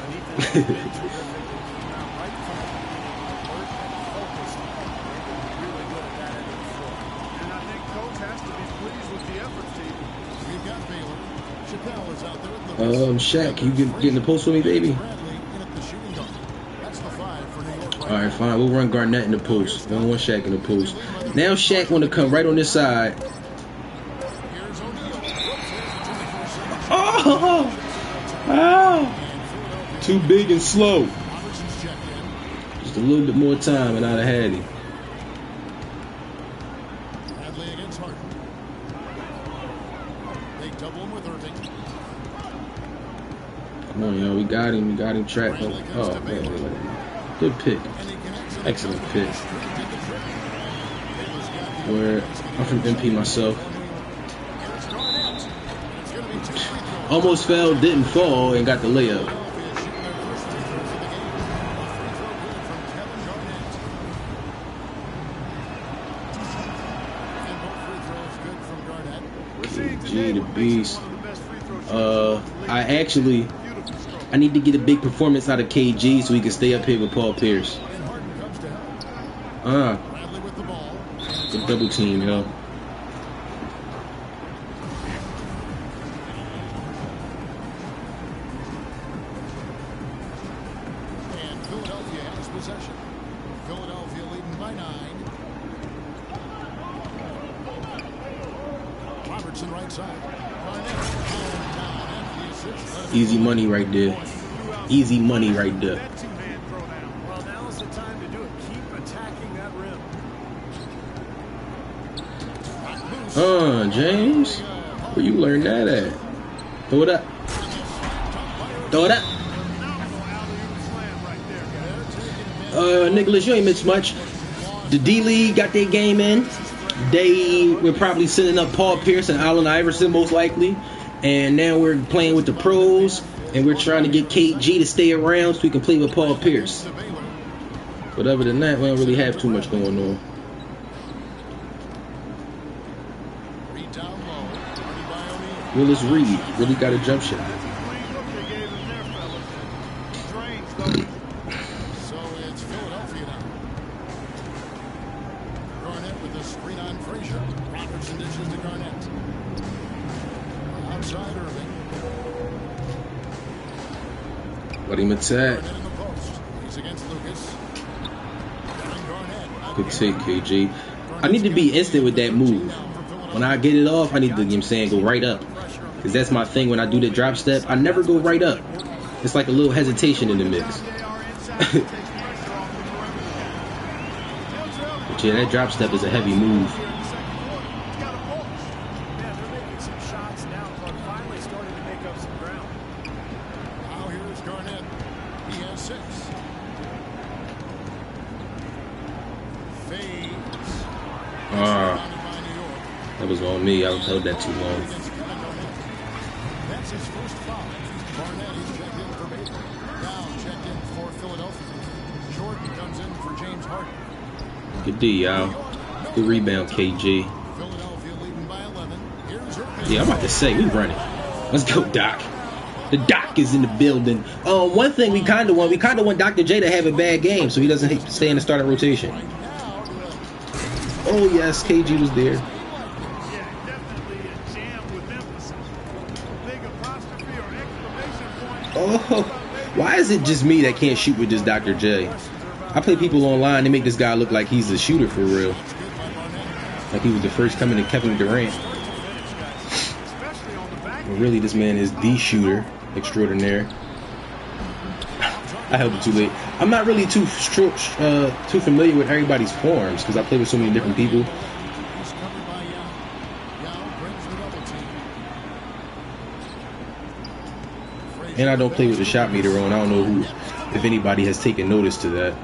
I think Coach has to be pleased with the effort, Steve. We've got Baylor. Chappelle is out there at the Shaq, you get in the post for me, baby? Bradley in at the shooting guard. That's the 5 for New York. All right, fine. We'll run Garnett in the post. We don't want Shaq in the post. Now Shaq want to come right on this side. Here's O'Neal. Oh! Too big and slow. Robertson's checked in. Just a little bit more time and I'd have had him. Bradley against Harden. They double him with Irving. Come on, yo. We got him. We got him trapped. Oh, man. Good pick. And he connects it. Excellent pick. Did the trick. Baylor's got the Where I'm from MP myself. Here's Garnett. It's going to be 2 free throws. Almost fell, didn't fall, and got the layup. Philadelphia shooting their first free throws of the game. A free throw good from Kevin Garnett. And both free throws good from Garnett. We're seeing G today the what makes him beast. one of the best free throw shooters. I actually, Beautiful stroke. I need to get a big performance out of KG so he can stay up here with Paul Pierce. And Harden comes to help. Bradley with the ball. Good double team, yo. And Philadelphia has possession. Philadelphia leading by 9. Thompson right side. Barnett down after the assist. Easy money right there. Easy money right there. That two-hand throwdown. Well, now's the time to do it. Keep attacking that rim. James, where you learned that at? Throw it up. Throw it up. Nicholas, you ain't missed much. The D League got their game in. They were probably sending up Paul Pierce and Allen Iverson most likely. And now we're playing with the pros. And we're trying to get KG to stay around so we can play with Paul Pierce. But other than that, we don't really have too much going on. Willis Reed really got a jump shot. So it's Philadelphia now. Garnett with the screen on Frazier. Robertson dishes to Garnett. Outside Irving. Let him attack. Garnett in the post. He's against Lucas. Garnett. Good take, KG. I need to be instant with that move. When I get it off, I need to, you know what I'm saying, go right up. Because that's my thing when I do the drop step. I never go right up. It's like a little hesitation in the mix. But yeah, that drop step is a heavy move. Yeah, they're making some shots now, but finally starting to make up some ground. Now here's Garnett. He has 6. Fades. That was on me. I held that too long. That's his first foul. Barnett is checked in for Baker. Now checked in for Philadelphia. Jordan comes in for James Harden. Good D, y'all. Good rebound, KG. Philadelphia leading by 11. Here's Irving. Yeah, I'm about to say, we running. Let's go, Doc. The Doc is in the building. One thing we kind of want Dr. J to have a bad game so he doesn't stay in the starting rotation. Oh, yes, KG was there. Oh, why is it just me that can't shoot with this Dr. J? I play people online, they make this guy look like he's a shooter for real. Like he was the first coming to Kevin Durant. But really, this man is the shooter extraordinaire. I held it too late. I'm not really too familiar with everybody's forms because I play with so many different people. And I don't play with the shot meter on. I don't know if anybody has taken notice to that.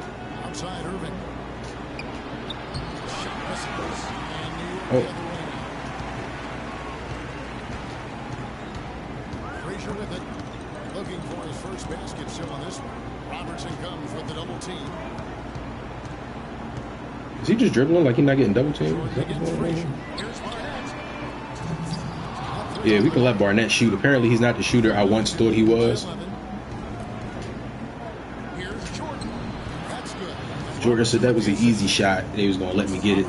Outside Irving. Oh. Frazier with it. Looking for his first basket still on this one. Robertson comes with the double team. Is he just dribbling like he's not getting double teamed? Yeah, we can let Barnett shoot. Apparently, he's not the shooter I once thought he was. Jordan said that was an easy shot. They was going to let me get it.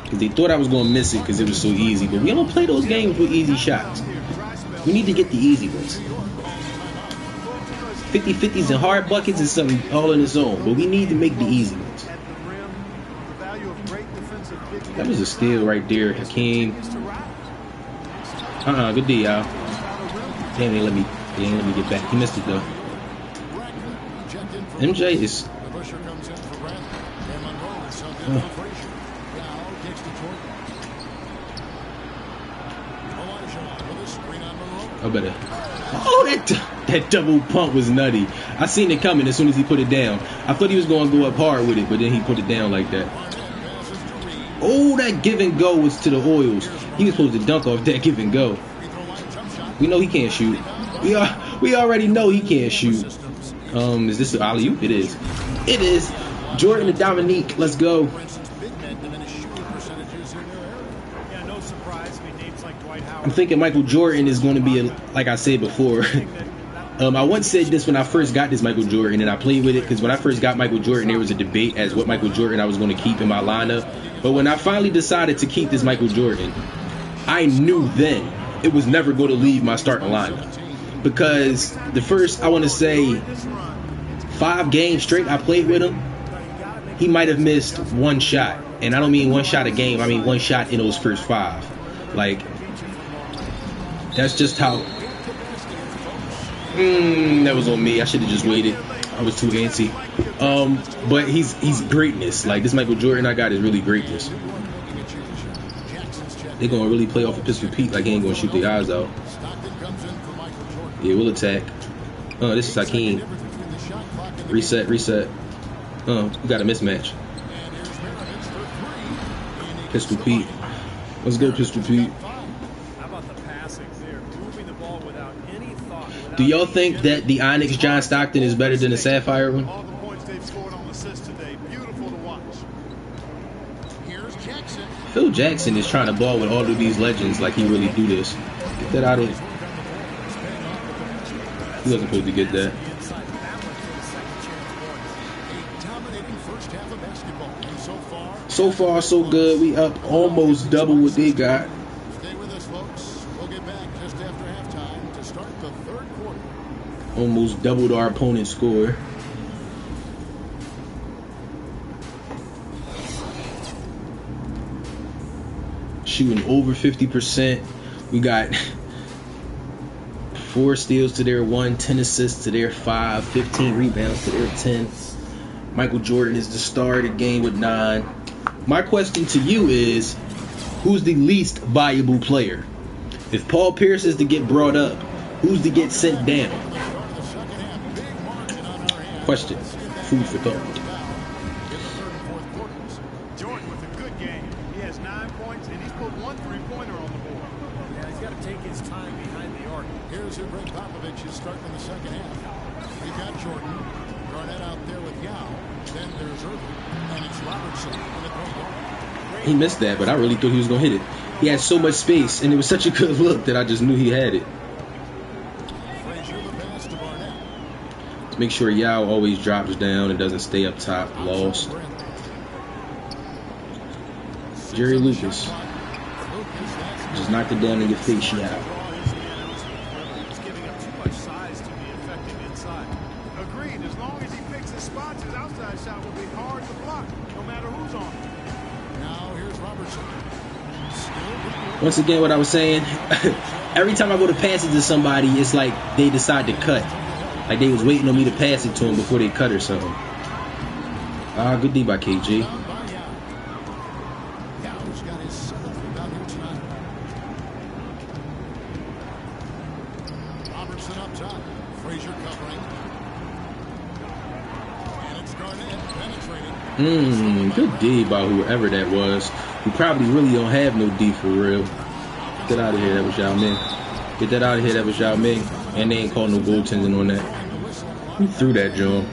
Because they thought I was going to miss it because it was so easy. But we don't play those games with easy shots. We need to get the easy ones. 50-50s and hard buckets is something all in its own. But we need to make the easy ones. That was a steal right there, Hakeem. Good D, y'all. Damn, they ain't let me get back. He missed it though. MJ is. I better. Oh, that double pump was nutty. I seen it coming as soon as he put it down. I thought he was going to go up hard with it, but then he put it down like that. Oh, that give and go was to the oils. He was supposed to dunk off that give and go. We know he can't shoot. We already know he can't shoot. Is this an alley-oop? It is. It is. Jordan and Dominique. Let's go. I'm thinking Michael Jordan is going to be like I said before. I once said this when I first got this Michael Jordan, and I played with it because when I first got Michael Jordan, there was a debate as what Michael Jordan I was going to keep in my lineup. But when I finally decided to keep this Michael Jordan, I knew then it was never going to leave my starting lineup. Because the first, I want to say, 5 games straight I played with him, he might have missed one shot. And I don't mean one shot a game. I mean one shot in those first 5. Like, that's just how... that was on me. I should have just waited. I was too antsy. But he's greatness. Like, this Michael Jordan I got is really greatness. They're going to really play off of Pistol Pete like he ain't going to shoot their eyes out. Yeah, we'll attack. This is Hakeem. Reset. We got a mismatch. Pistol Pete. Let's go, Pistol Pete. How about the passing there? Moving the ball without any thought. Do y'all think that the Onyx John Stockton is better than the Sapphire one? All the points they've scored on assists today. Beautiful to watch. Here's Jackson. Phil Jackson is trying to ball with all of these legends like he really do this. Get that out of here. He wasn't supposed to get that. So far, so good. We up almost double what they got. Stay with us, folks. We'll get back just after halftime to start the 3rd quarter. Almost doubled our opponent's score. Shooting over 50%. We got 4 steals to their 1, 10 assists to their 5, 15 rebounds to their 10. Michael Jordan is the star of the game with 9. My question to you is, who's the least valuable player? If Paul Pierce is to get brought up, who's to get sent down? Question. Food for thought. Jordan with a good game. He has 9 points, and he's put 1 3-pointer on the board. Yeah, he's got to take his time behind the arc. Here's who Greg Popovich is starting in the 2nd half. We've got Jordan. Garnett out there with Yao. Then there's Irving. And it's Robertson in the point guard. He missed that, but I really thought he was going to hit it. He had so much space, and it was such a good look that I just knew he had it. Frazier the pass to Barnett. Make sure Yao always drops down and doesn't stay up top. Lost. Jerry Lucas. Just knocked it down in your face, Yao. He's giving up too much size to be effective inside. Agreed. As long as he picks his spots, his outside shot will be hard to block, no matter who's on him. Now here's Robertson. Once again, what I was saying, every time I go to pass it to somebody, it's like they decide to cut. Like they was waiting on me to pass it to them before they cut or something. Good D by KG. Yao's got his 7th rebound here tonight. Robertson up top. Frazier covering. And it's Garnett penetrating. Good D by whoever that was. Who probably really don't have no D for real. Get out of here, that was Yao Ming. Get that out of here, that was Yao Ming. And they ain't called no goaltending on that. We threw that, John.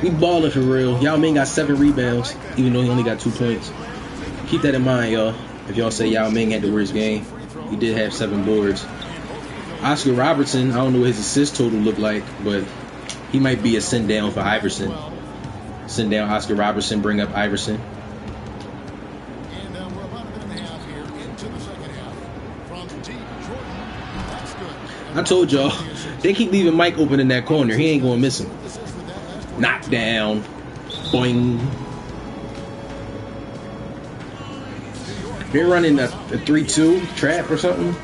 We balling for real. Yao Ming got 7 rebounds, even though he only got 2 points. Keep that in mind, y'all. If y'all say Yao Ming had the worst game, he did have 7 boards. Oscar Robertson, I don't know what his assist total looked like, but he might be a send down for Iverson. Send down Oscar Robertson, bring up Iverson. And we're about a minute and a half here into the 2nd half. From deep, Jordan. That's good. I told y'all, they keep leaving Mike open in that corner. He ain't going to miss him. Knock down. Boing. They're running a 3-2 trap or something.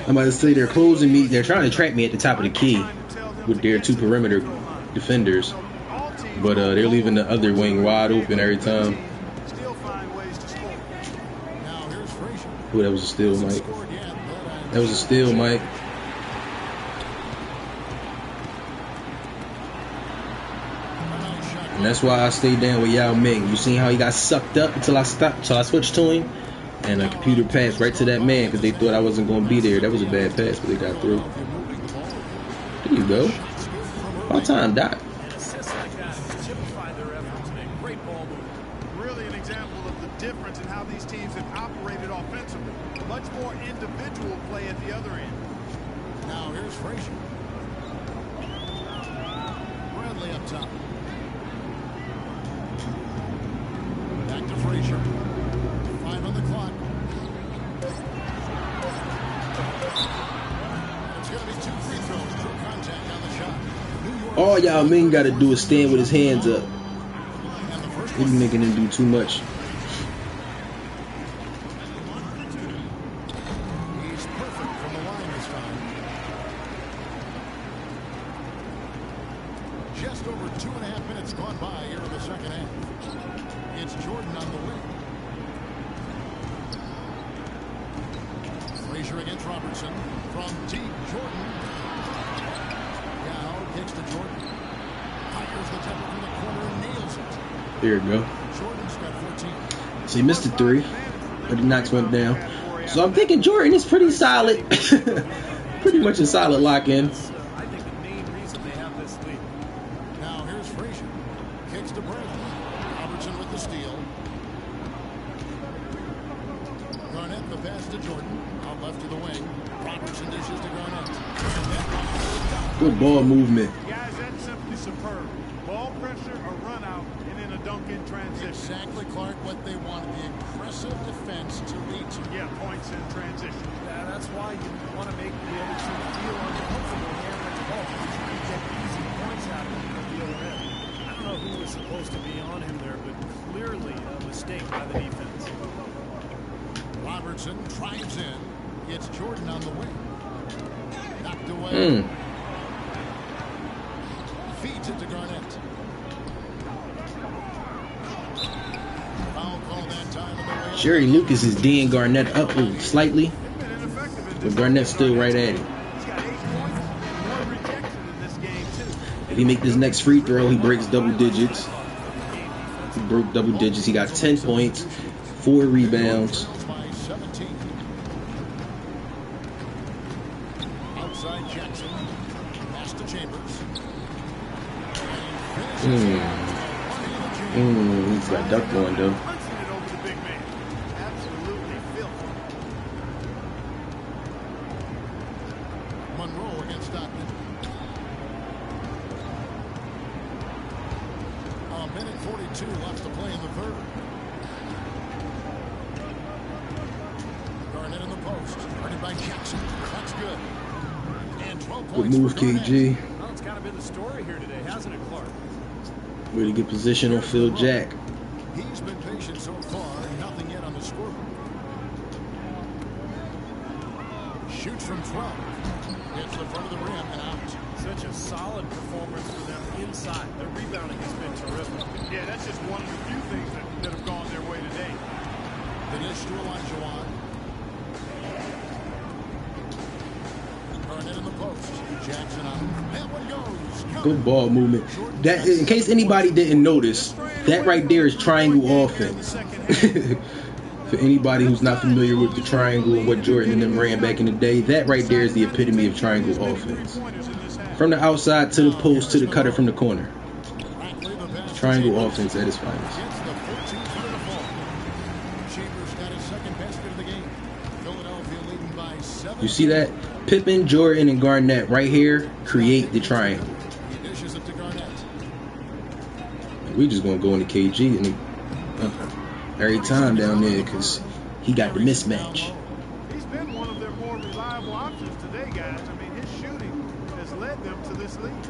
I'm about to say they're closing me. They're trying to trap me at the top of the key with their 2 perimeter defenders. But they're leaving the other wing wide open every time. Oh, that was a steal, Mike. That was a steal, Mike. And that's why I stayed down with Yao Ming. You seen how he got sucked up until I switched to him? And a computer passed right to that man because they thought I wasn't going to be there. That was a bad pass, but they got through. There you go. About time, Doc. Really an example of the difference in how these teams have operated offensively. Much more individual play at the other end. Now here's Frazier. Bradley up top. Back to Frazier. 5 on the clock. It's going to be All y'all men got to do is stand with his hands up. And the first He be making him do too much. He's perfect from the line this time. Just over 2.5 minutes gone by here in the second half. It's Jordan on the wing. Frazier against Robertson. From deep, Jordan. Now kicks to Jordan. Fires the jumper from the corner and nails it. There you go. Jordan's got 14. So he missed a 3, but he knocks one down. So I'm thinking Jordan is pretty solid. Pretty much a solid lock-in. I think the main reason they have this lead. Now here's Frazier. Kicks to Brandon. Robertson with the steal. Garnett the pass to Jordan. Out left to the wing. Robertson dishes to Garnett. Good ball movement. Guys, that's simply superb. Ball pressure, a run out, and then a dunk in transition. Exactly, Clark, what they wanted. The aggressive defense to lead to. Yeah, points in transition. Yeah, that's why you want to make the other team feel uncomfortable handling the ball. You can get easy points out of them at the other end. I don't know who was supposed to be on him there, but clearly a mistake by the defense. Robertson drives in. It's Jordan on the wing. Knocked away. Feeds it to Garnett. Foul call that time in the way. Jerry Lucas is D'ing Garnett up slightly, but Garnett's still right at it. He's got 8 points, more rejection in this game, too. If he make this next free throw, he breaks double digits. He broke double digits. He got 10 points, 4 rebounds. By 17. Outside Jackson. Pass to Chambers. He's got duck going though. Punching it over the big man. Absolutely filthy. Monroe against Stockton. A minute 42 left to play in the third. Garnett in the post. Guarded by Jackson. That's good. And 12 Good points move, for Garnett. KG. Well, it's kind of been the story here today, hasn't it, Clark? Really good position on Phil Jack. He's been patient so far. Nothing yet on the scoreboard. Shoots from 12. Hits the front of the rim and out. Such a solid performance for them inside. Their rebounding has been terrific. Yeah, that's just one of the few things that have gone their way today. The dish to Elijah. Garnett in the post. Jackson on. That one goes. Good ball movement. That, in case anybody didn't notice, that right there is triangle offense. For anybody who's not familiar with the triangle and what Jordan and them ran back in the day, that right there is the epitome of triangle offense. From the outside to the post to the cutter from the corner. Triangle offense at its finest. Gets the 14th foot of the ball. Chambers got his second basket of the game. Philadelphia leading by 7. You see that? Pippen, Jordan, and Garnett right here create the triangle. He dishes it to Garnett. We just gonna go into KG and every time down there because he got the mismatch. He's been one of their more reliable options today, guys. I mean, his shooting has led them to this lead.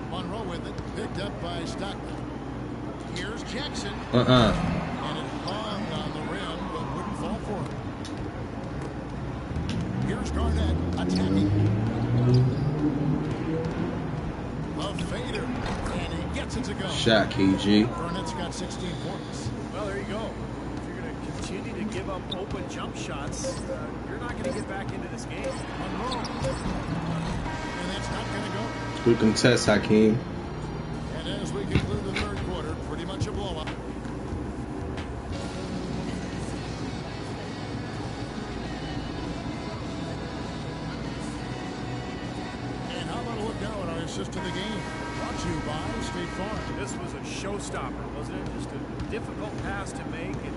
Monroe with it. Picked up by Stockton. Here's Jackson. And it hung on the rim, but wouldn't fall for him. Here's Garnett attacking. A fader. And he gets it to go. Shot, KG. Garnett's got 16 points. Well, there you go. If you're going to continue to give up open jump shots, you're not going to get back into this game. Monroe. And that's not going to go. Good contest, Hakeem. And as we conclude the third quarter, pretty much a blowout. And how about a look now at our assist to the game? Brought to you by State Farm. This was a showstopper, wasn't it? Just a difficult pass to make. It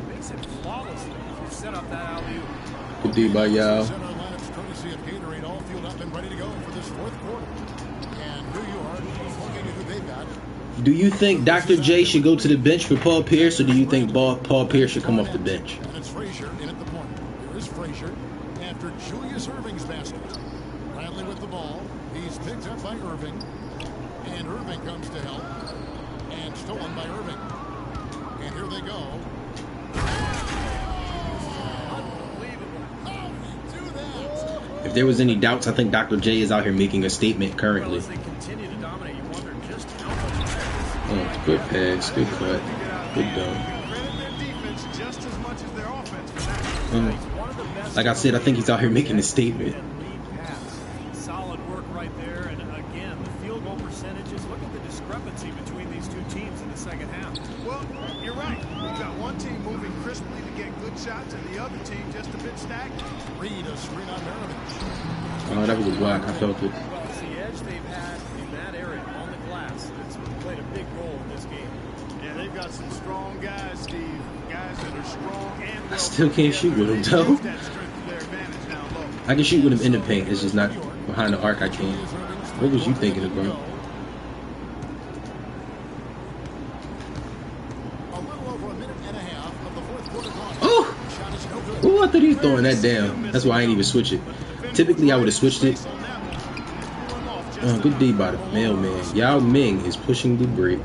makes it flawlessly if you set up that alley-oop. Good D by y'all. Center lineups courtesy of Gatorade, all fueled up and ready to go for this fourth quarter. And New York looking at who they've got. Do you think Dr. J should go to the bench for Paul Pierce, or do you think Paul Pierce should come off the bench? And it's Frazier in at the point. Here is Frazier after Julius Erving's basket. Bradley with the ball. He's picked up by Irving. And Irving comes to help. And stolen by Irving. And here they go. If there was any doubts, I think Dr. J is out here making a statement currently. Oh, good pass, good cut, good dunk. Like I said, I think he's out here making a statement. Solid work right there, and again, the field goal percentages. Look at the discrepancy between these two teams in the second half. Well, you're right. You've got one team moving crisply to get good shots, and the other team just a bit stagnant. Reed, a screen on Maravich. Oh, that was a block. I felt it. Well, it's the edge they've had in that area on the glass that's played a big role in this game. Yeah, they've got some strong guys, Steve. Guys that are strong and I still can't shoot with him, though. I can shoot with him in the paint. It's just not behind the arc. I can't. What was you thinking about? A little over a minute and a half of the fourth quarter gone. Oh! Oh, I thought he was throwing that down. That's why I didn't even switch it. Typically, I would have switched it. Oh, good D by the mailman. Yao Ming is pushing the break.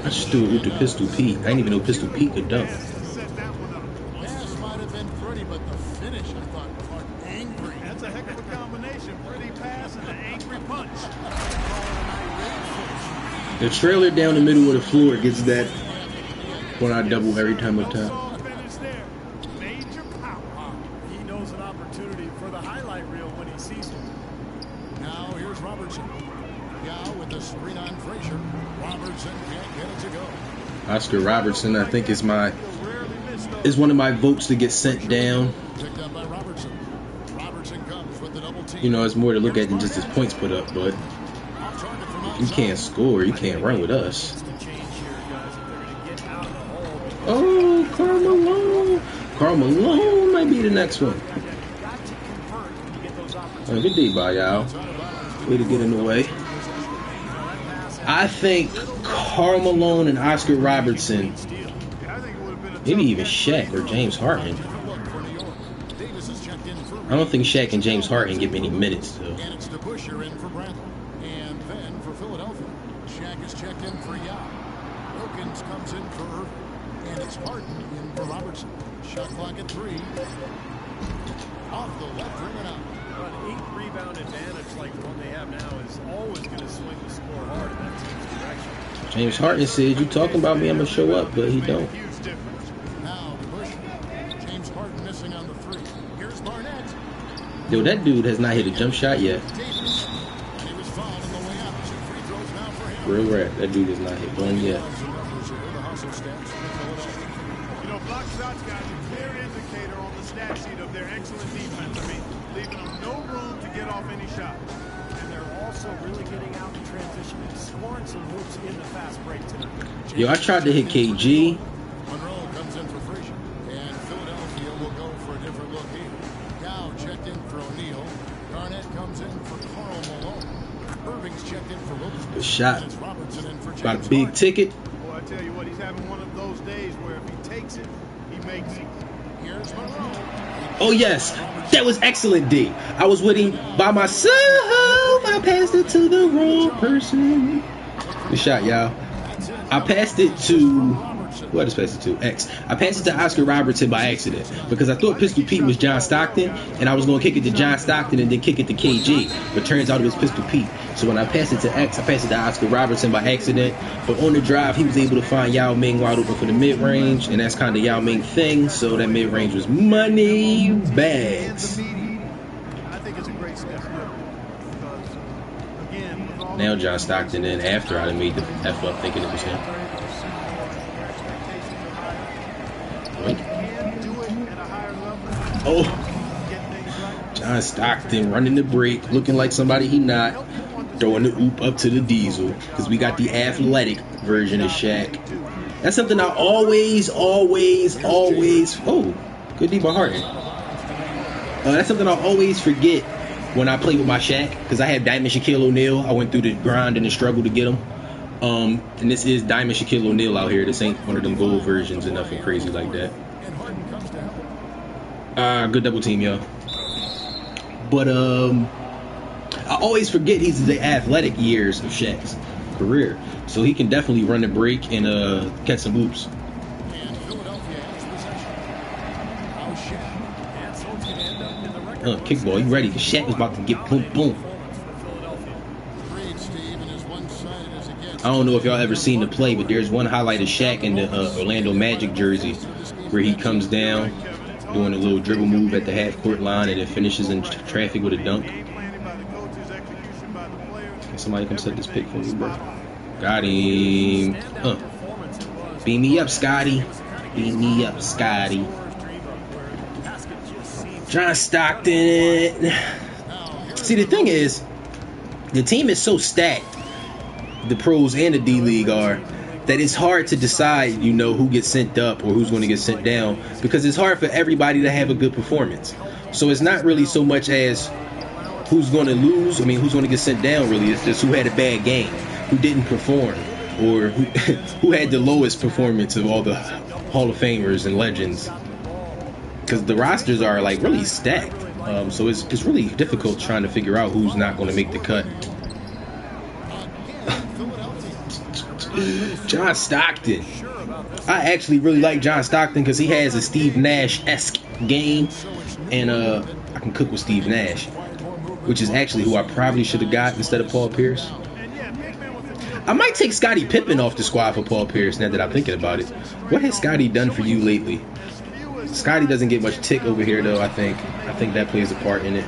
I just threw it with the Pistol Pete. I didn't even know Pistol Pete could dunk. Pass might have been pretty, but the finish, I thought, was angry. That's a heck of a combination. Pretty pass and an angry punch. The trailer down the middle of the floor gets that when I double every time I tap. Major power. He knows an opportunity for the highlight reel when he sees it. Now here's Robertson. Yao with the screen on Frazier. Robertson can't get it to go. Oscar Robertson, I think, is one of my votes to get sent down. Picked up by Robertson. Robertson comes with the double team. You know, it's more to look at than just his points put up, but if you can't score, you can't run with us. Oh, Karl Malone. Karl Malone might be the next one. Oh, good D by Yao. Way to get in the way. I think Karl Malone and Oscar Robertson, maybe even Shaq or James Harden. I don't think Shaq and James Harden get many minutes, though. And it's the pusher in for Bradley. And then for Philadelphia, Shaq is checked in for Yao. Wilkins comes in for Irving. And it's Harden in for Robertson. Shot clock at 3. Off the left ring and out. An 8-rebound advantage like the one they have now is always going to swing the score hard in that team's direction. James Harden said, "You talking about me, I'm going to show up," but he don't. Now the push. James Harden missing on the 3. Here's Barnett. Yo, that dude has not hit a jump shot yet. Davis. And he was fouled on the way out. 2 free throws now for him. Real rap. That dude has not hit one yet. You know, block shots got a clear indicator on the stat sheet of their excellent defense. I mean, leaving them no room to get off any shot. And they're also really getting out in transition and scoring some hoops in the fast break tonight. Yo, I tried to hit KG. Monroe comes in for Frazier. And Philadelphia will go for a different look here. Dow checked in for O'Neal. Garnett comes in for Karl Malone. Irving's checked in for Wilkins. Good shot. It's Robertson in for James About a big ticket. Boy, I tell you what, he's having one of those days where if he takes it, he makes it. Here's Monroe. Oh, yes. That was excellent, D. I was with him by myself. I passed it to the wrong person. Good shot, y'all. I passed it to... Who I just passed it to? X. I passed it to Oscar Robertson by accident because I thought Pistol Pete was John Stockton, and I was going to kick it to John Stockton and then kick it to KG. But turns out it was Pistol Pete. So when I passed it to X, I passed it to Oscar Robertson by accident. But on the drive, he was able to find Yao Ming wide open for the mid-range, and that's kind of Yao Ming thing. So that mid-range was money bags. I think it's a great step because, again, with all Now John Stockton in after I made the F up thinking it was him. Oh, John Stockton running the break, looking like somebody he not, throwing the oop up to the diesel, because we got the athletic version of Shaq. That's something I always, oh, good D by Harden. That's something I always forget when I play with my Shaq, because I have Diamond Shaquille O'Neal. I went through the grind and the struggle to get him. And this is Diamond Shaquille O'Neal out here. This ain't one of them gold versions or nothing crazy like that. Good double team, yo. But I always forget he's the athletic years of Shaq's career, so he can definitely run the break and catch some hoops. And Philadelphia has possession. Now Shaq. And so it's going to end up in the record. Kickball, you ready? Because Shaq was about to get boom, boom. Agreed, Steve, and as one-sided as it gets. I don't know if y'all ever seen the play, but there's one highlight of Shaq in the Orlando Magic jersey where he comes down doing a little dribble move at the half-court line and then finishes in traffic with a dunk. Can somebody come set this pick for me, bro? Got him. Beam me up, Scotty. Beam me up, Scotty. John Stockton. See, the thing is, the team is so stacked, the pros and the D-League are, that it's hard to decide, you know, who gets sent up or who's going to get sent down, because it's hard for everybody to have a good performance. So it's not really so much as who's going to lose, who's going to get sent down, really. It's just who had a bad game, who didn't perform, or who had the lowest performance of all the Hall of Famers and legends. Because the rosters are, like, really stacked. So it's really difficult trying to figure out who's not going to make the cut. John Stockton. I actually really like John Stockton because he has a Steve Nash-esque game, and I can cook with Steve Nash, which is actually who I probably should have got instead of Paul Pierce. I might take Scottie Pippen off the squad for Paul Pierce now that I'm thinking about it. What has Scottie done for you lately? Scottie doesn't get much tick over here, though. I think that plays a part in it.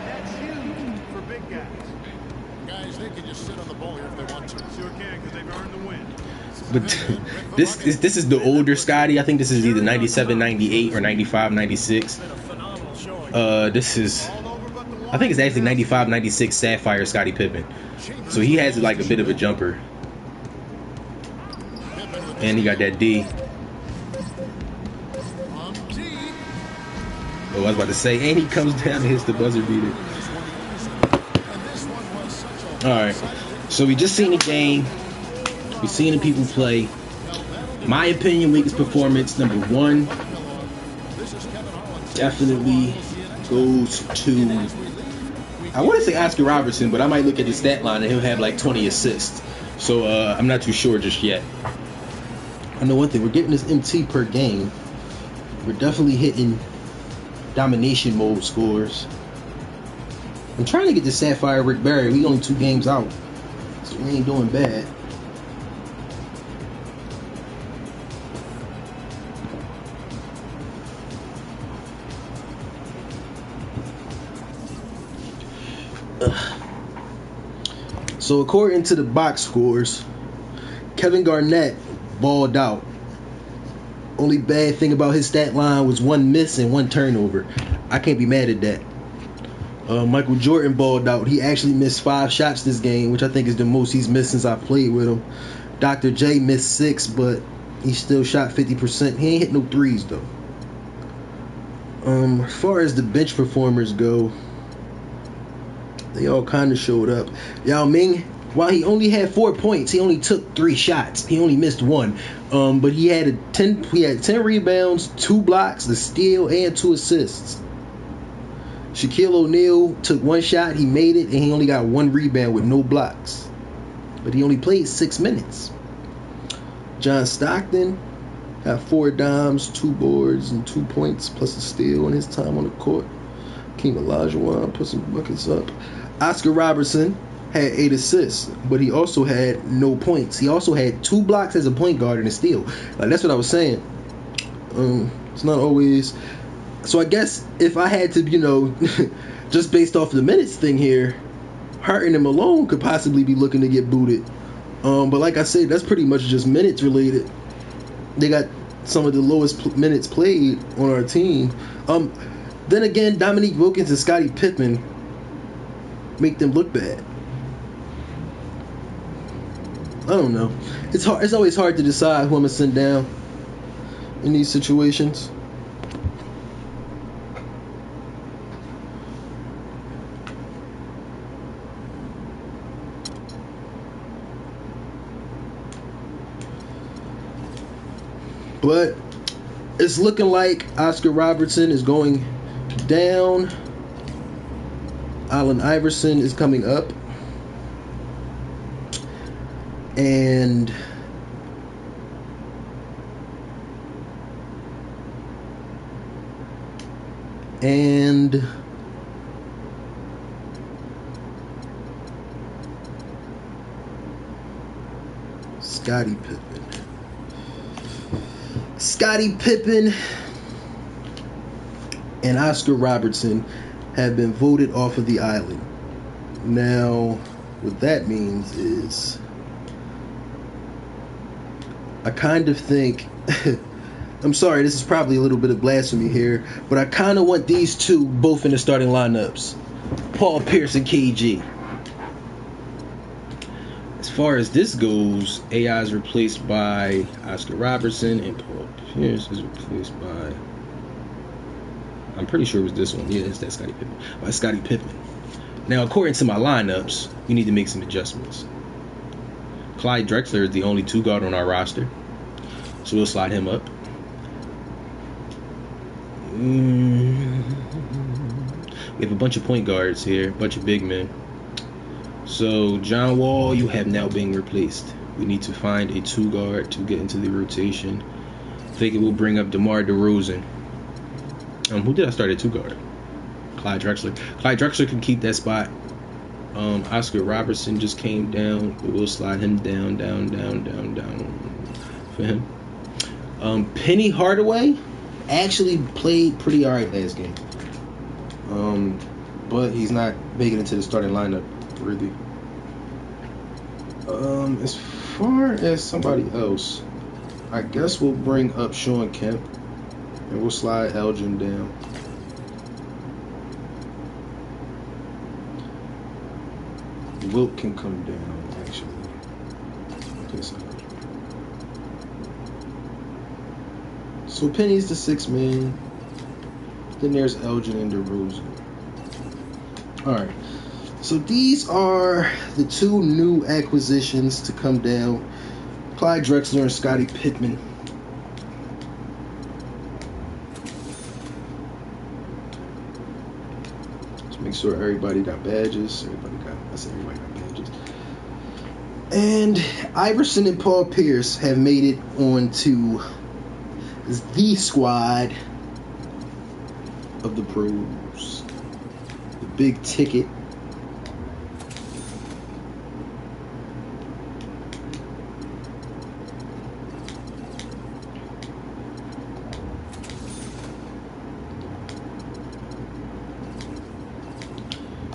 Guys, they can just sit on the ball here if they want to. Sure can, because they've earned the win. But this is the older Scottie. I think this is either 97, 98 or 95, 96. This is, I think it's actually 95, 96 Sapphire Scottie Pippen. So he has like a bit of a jumper. And he got that D. Oh, I was about to say, and he comes down and hits the buzzer beater. Alright, so we just seen the game. We've seen the people play. My opinion, weakest performance, number one, definitely goes to, I want to say Oscar Robertson, but I might look at the stat line and he'll have like 20 assists. So I'm not too sure just yet. I know one thing, we're getting this MT per game. We're definitely hitting domination mode scores. I'm trying to get the Sapphire Rick Barry. We only 2 games out, so we ain't doing bad. So according to the box scores, Kevin Garnett balled out. Only bad thing about his stat line was 1 miss and 1 turnover. I can't be mad at that. Michael Jordan balled out. He actually missed 5 shots this game, which I think is the most he's missed since I've played with him. Dr. J missed 6, but he still shot 50%. He ain't hit no threes though. As far as the bench performers go, they all kind of showed up. Yao Ming, while he only had 4 points, he only took 3 shots. He only missed 1. But he had 10 rebounds, 2 blocks, a steal, and 2 assists. Shaquille O'Neal took 1 shot, he made it, and he only got 1 rebound with no blocks. But he only played 6 minutes. John Stockton got 4 dimes, 2 boards, and 2 points, plus a steal in his time on the court. Hakeem Olajuwon put some buckets up. Oscar Robertson had 8 assists, but he also had no points. He also had 2 blocks as a point guard and a steal. Like, that's what I was saying. It's not always. So I guess if I had to, just based off the minutes thing here, Harden and Malone could possibly be looking to get booted. But like I said, that's pretty much just minutes related. They got some of the lowest minutes played on our team. Then again, Dominique Wilkins and Scottie Pippen make them look bad. I don't know. It's hard. It's always hard to decide who I'm gonna send down in these situations. But it's looking like Oscar Robertson is going down. Allen Iverson is coming up. And Scottie Pippen and Oscar Robertson have been voted off of the island. Now, what that means is I kind of think I'm sorry, this is probably a little bit of blasphemy here, but I kind of want these two both in the starting lineups. Paul Pierce and KG. As far as this goes, AI is replaced by Oscar Robertson, and Paul Pierce is replaced by, I'm pretty sure it was this one. Yeah, it's that Scottie Pippen. By Scottie Pippen. Now, according to my lineups, we need to make some adjustments. Clyde Drexler is the only two guard on our roster, so we'll slide him up. We have a bunch of point guards here, a bunch of big men. So, John Wall, you have now been replaced. We need to find a two guard to get into the rotation. I think it will bring up DeMar DeRozan. Who did I start at two guard? Clyde Drexler. Clyde Drexler can keep that spot. Oscar Robertson just came down, but we'll slide him down for him. Penny Hardaway actually played pretty alright last game. But he's not making it to the starting lineup, really. As far as somebody else, I guess we'll bring up Sean Kemp and we'll slide Elgin down. Wilt can come down, actually. So Penny's the sixth man. Then there's Elgin and DeRozan. Alright. So these are the two new acquisitions to come down. Clyde Drexler and Scottie Pippen. Let's make sure everybody got badges. Everybody got badges. And Iverson and Paul Pierce have made it onto the squad of the pros. The big ticket.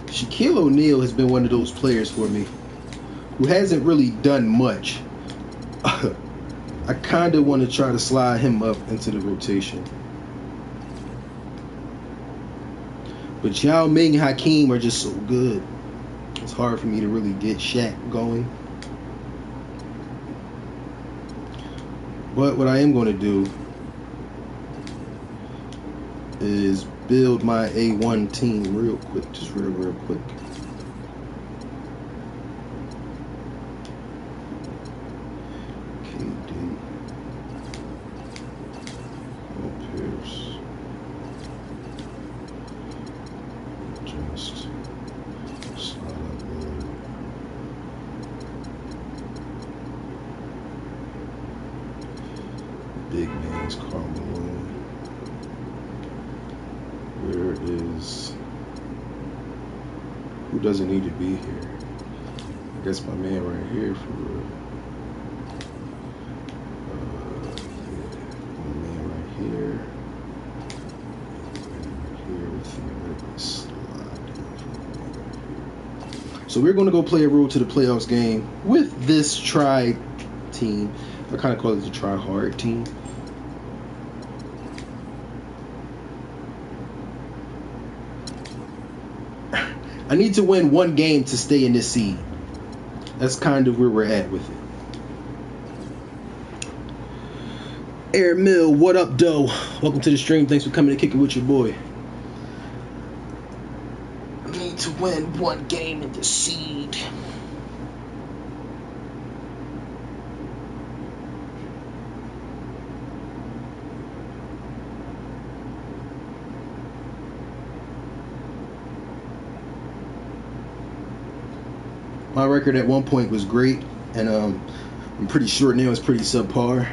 Shaquille O'Neal has been one of those players for me who hasn't really done much. I kind of want to try to slide him up into the rotation. But Yao Ming and Hakeem are just so good. It's hard for me to really get Shaq going. But what I am going to do is build my A1 team real quick. Just real quick. Big names, Karl Malone. Where is... Who doesn't need to be here? I guess my man right here for real. My man right here. So we're going to go play a road to the playoffs game with this try team. I kind of call it the try hard team. I need to win one game to stay in this seed. That's kind of where we're at with it. Air Mill, what up, doe? Welcome to the stream. Thanks for coming to kick it with your boy. I need to win one game in the seed. My record at one point was great, and I'm pretty sure now it's pretty subpar.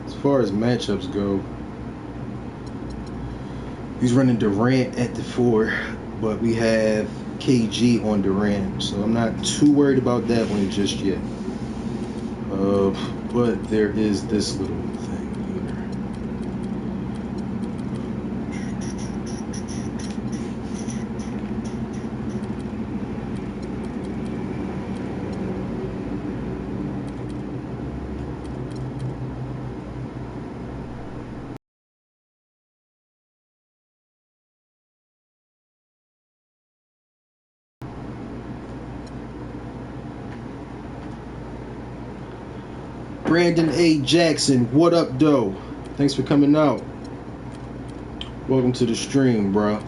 As far as matchups go, he's running Durant at the 4, but we have KG on Durant, so I'm not too worried about that one just yet. But there is this little thing Brandon A. Jackson, what up, though? Thanks for coming out. Welcome to the stream, bro.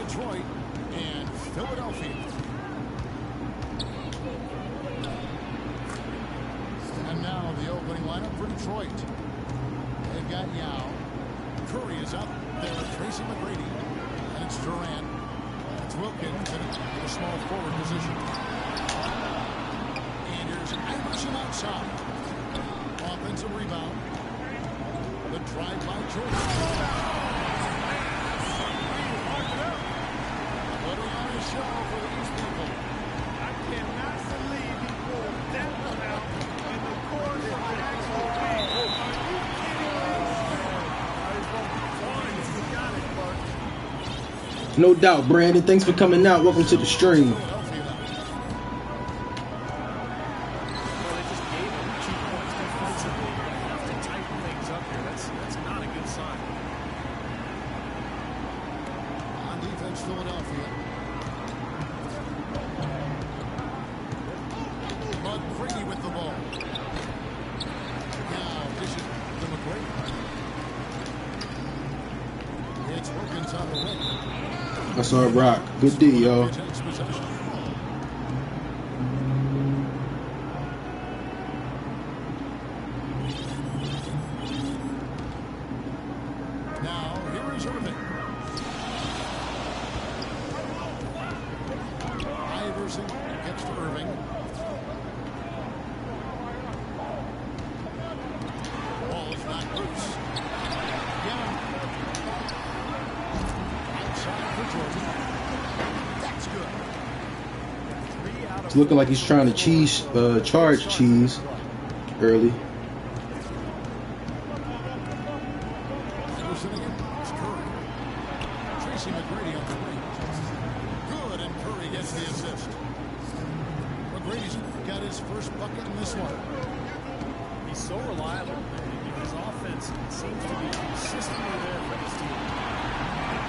Detroit and Philadelphia. And now the opening lineup for Detroit. They've got Yao. Curry is up. They're Tracy McGrady. And it's Durant. It's Wilkins in a small forward position. And here's Iverson outside. Offensive rebound. The drive by Jordan. Show for these people. I cannot believe he pulled that one out in the course of an actual game. Are you kidding me? No doubt, Brandon. Thanks for coming out. Welcome to the stream. That's all right, rock. Good D, y'all. Now, here is Irving. Iverson gets to Irving. Ball is not loose. Yeah. That's good. It's looking like he's trying to charge Cheese early. Tracy McGrady on the wing. Good, and Curry gets the assist. McGrady's got his first bucket in this one. He's so reliable. His offense seems to be consistently there for his team.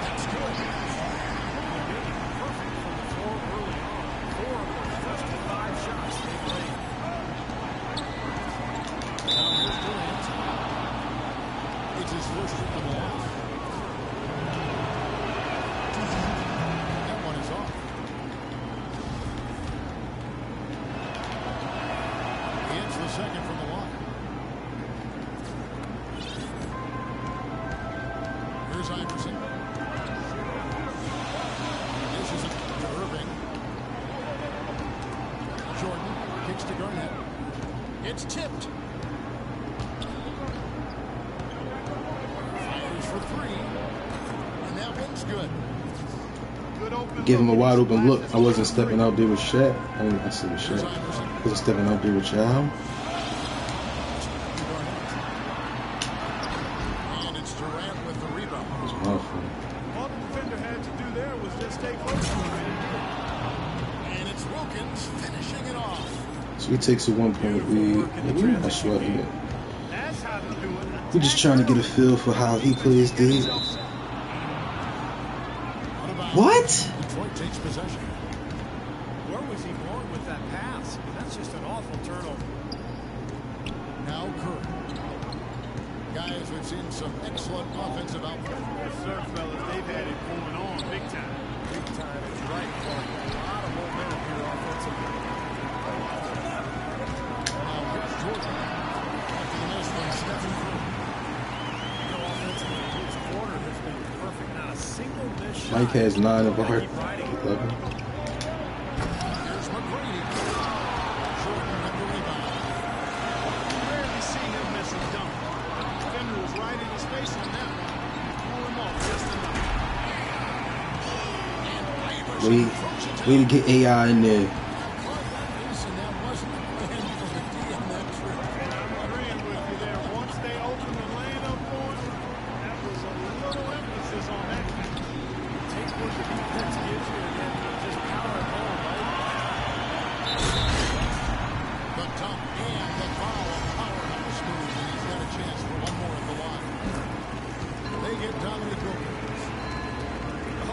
That's good. Perfect from the floor early on. 4 of the first 5 shots they played. Now here's Durant. It's his first trip on the half. That one is off. second from the line. Here's Iverson. This is to Irving. Jordan kicks to Garnett. It's tipped. Fires for three. And that one's good. Give him a wide open look. I wasn't stepping out there with Shaq. I said with Shaq. I wasn't stepping out there with Chow. And it's Durant with the rebound. It was my fault. All the defender had to do there was just stay close to him. And it's Wilkins finishing it off. So he takes a 1 point lead. We're not sweating it. That's how to do it. We're just trying to get a feel for how he plays D. What? Detroit takes possession. Where was he going with that pass? I mean, that's just an awful turnover. Now Curry. Guys, we've seen some excellent offensive output. Yes, sir, fellas. They've had it going on big time. Big time is right for him. A lot of momentum here offensively. Now here's Jordan. After the miss from Stephen Curry. Offensively, his quarter has been perfect. Not a single miss shot. Mike has 9 of our 11. Here's McGrady. Jordan with the rebound. Rarely see him miss a dunk. The defender was right in his face on that one. Pull him off just enough. Way to get AI in there. And that wasn't the plan for the D on that trip. And I'm agreeing with you there. Once they opened the lane up for him, that was a little emphasis on that. Take what the defense gives you and then just power it home, right? The dunk and the foul. Powerhouse move. And he's got a chance for one more at the line. They get Dominic Wilkins.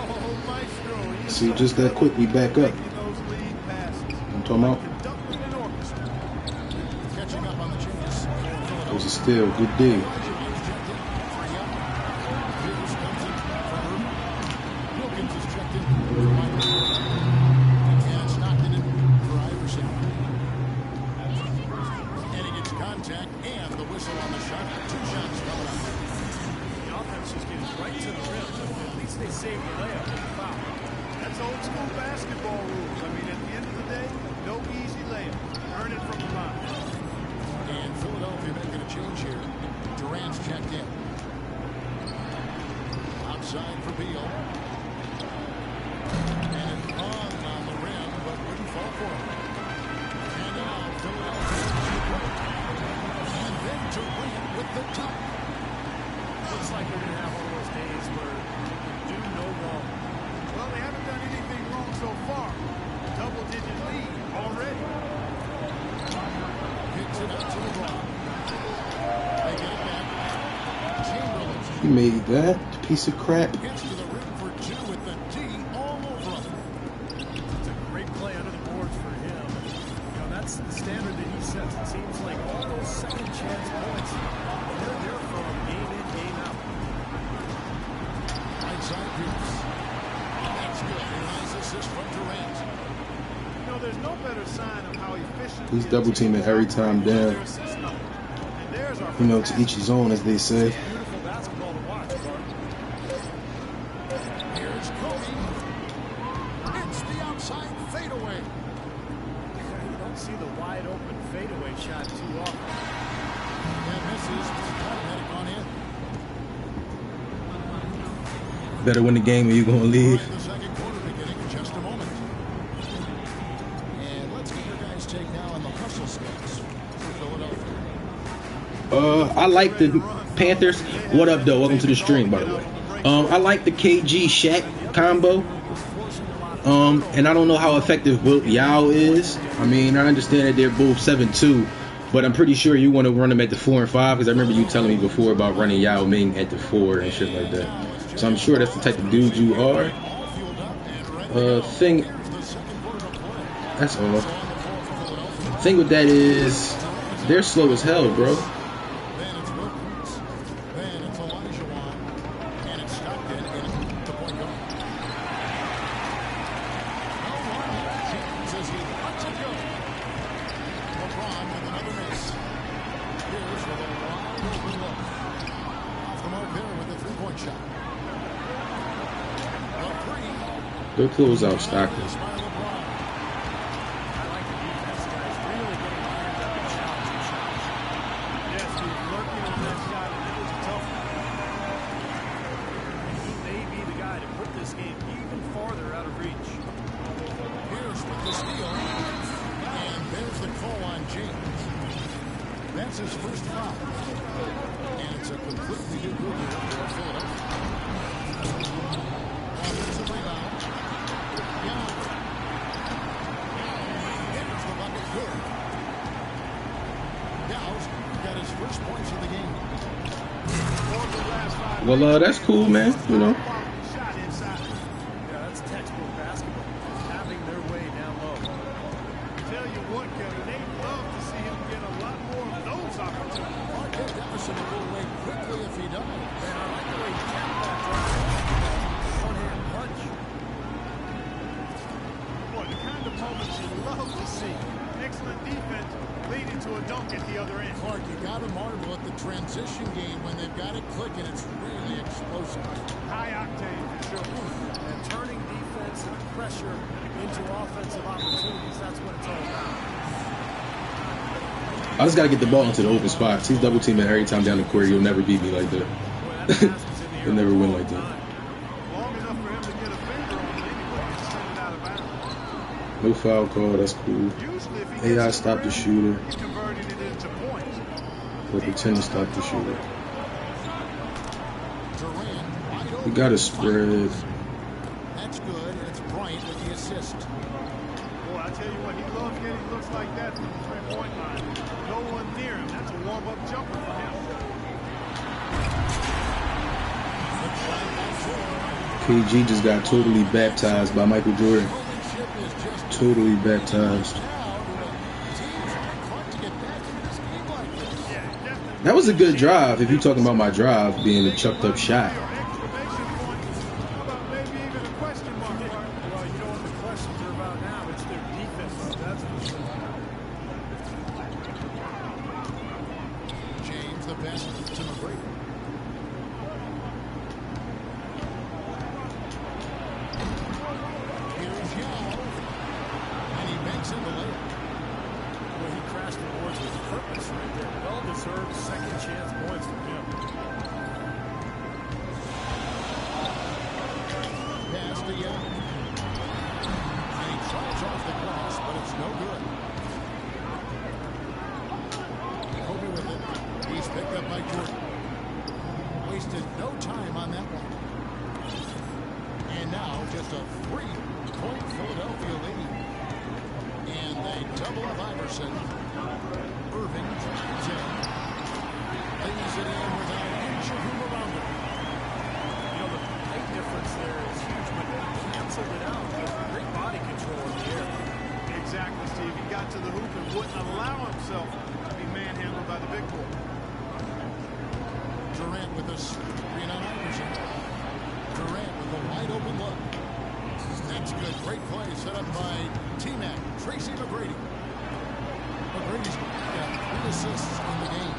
Oh, Maestro. See, just that quick, we back up. Those lead passes. I'm talking about. Conducting an orchestra. Catching up on the changes. It was a steal. Good D. Wilkins is checked in for Michael. And Stockton in for Iverson. And he gets contact and the whistle on the shot. 2 shots coming up. The offense just gets right to the rim. At least they save the layup and the foul. That's old school basketball rules. I mean, at the end of the day, no easy layup. Earn it from the line. And Philadelphia making a change here. Durant's checked in. Outside for Beal. And it hung on the rim, but wouldn't fall for him. And now Philadelphia to the break. And then Durant with the top. Looks like they're going to have one of those days where they can do no wrong. Well, they haven't done anything wrong so far. Double-digit lead already. Picks it up to LeBron. They get it back. Chamberlain He made that piece of crap. gets to the rim for 2 with the D all over him. It's a great play under the boards for him. You know, that's the standard that he sets. It seems like all those second chance points, they're there for him game in, game out. Right side Pierce. That's good. A nice assist from Durant. You know, there's no better sign of how efficient He's double teaming every time down. And there's our You know, to each his own, as they say. Beautiful basketball to watch, Bart. Here's Kobe. It's the outside fadeaway. You don't see the wide open fadeaway shot too often. And misses. Automatic on in. Better win the game or you're going to leave. The second quarter beginning in just a moment. And let's get your guys' take now on the hustle skills for Philadelphia. I like the Panthers. What up, though? Welcome to the stream, by the way. I like the KG Shaq combo. And I don't know how effective Wilt Yao is. I mean, I understand that they're both 7'2", but I'm pretty sure you want to run them at the 4 and 5 because I remember you telling me before about running Yao Ming at the 4 and shit like that. So I'm sure that's the type of dude you are. That's all. Thing with that is they're slow as hell, bro. Then it's Wilkins. Then it's Olajuwon. And it's Stockton in the point guard. No one chance as he lets it go. LeBron with another miss. Good closeout, Stockton. That's his first foul. And it's a completely new group here for Philadelphia. Offensive rebound. Yeah. There's the bucket. Good. Dow's got his first points of the game. Well, that's cool, man. You know. Yeah, that's textbook basketball. Having their way down low. Tell you what, Kevin, they'd love to see him get a lot more of those opportunities. Marquette Jefferson will go away quickly if he does. Man, I like the way he tapped that drive. One-hand punch. Boy, the kind of moments you love to see. Excellent defense leading to a dunk at the other end. Clark, you got to marvel at the transition game when they've got it clicking. It's really explosive. High octane for sure. And turning defense and pressure into offensive opportunities, that's what it's all about. I just got to get the ball into the open spots. He's double teaming every time down the court. You'll never beat me like that. You'll never win like that. Long enough for him to get a finger on it anyway and send it out of bounds. No foul call. That's cool. Usually if he AI gets stopped the around, shooter. he converted it into points. But pretend to stop the shooter. Durant, wide You open. got to spread. That's good. It's Bryant with the assist. Boy, I tell you what, he loves getting looks like that from the three-point line. No one near him. That's a warm-up jumper for him. KG just got totally baptized by Michael Jordan. Totally baptized. That was a good drive. If you're talking about my drive being a chucked up shot. Exclamation point. How about maybe even a question mark? Well, you know what the questions are about now? It's their defense. That's for sure. James, the pass to McGrady. Here's Yao. And he makes it the layup. Well, he crashed the boards with purpose right there. Well-deserved second chance points from him. Pass to Yao. And he tries off the glass, but it's no good. Kobe with it. He's picked up by Jordan. Wasted no time on that one. And now just a 3-point Philadelphia lead. And they double up Iverson. Irving drives in. Lays it in without an inch of room around him. You know, the height difference there is huge, but he canceled it out with great body control in the air. Exactly, Steve. He got to the hoop and wouldn't allow himself to be manhandled by the big boy. Durant with a screen on Iverson. Durant with a wide open look. That's good. Great play set up by T-Mac. Tracy McGrady. McGrady's got 3 assists in the game.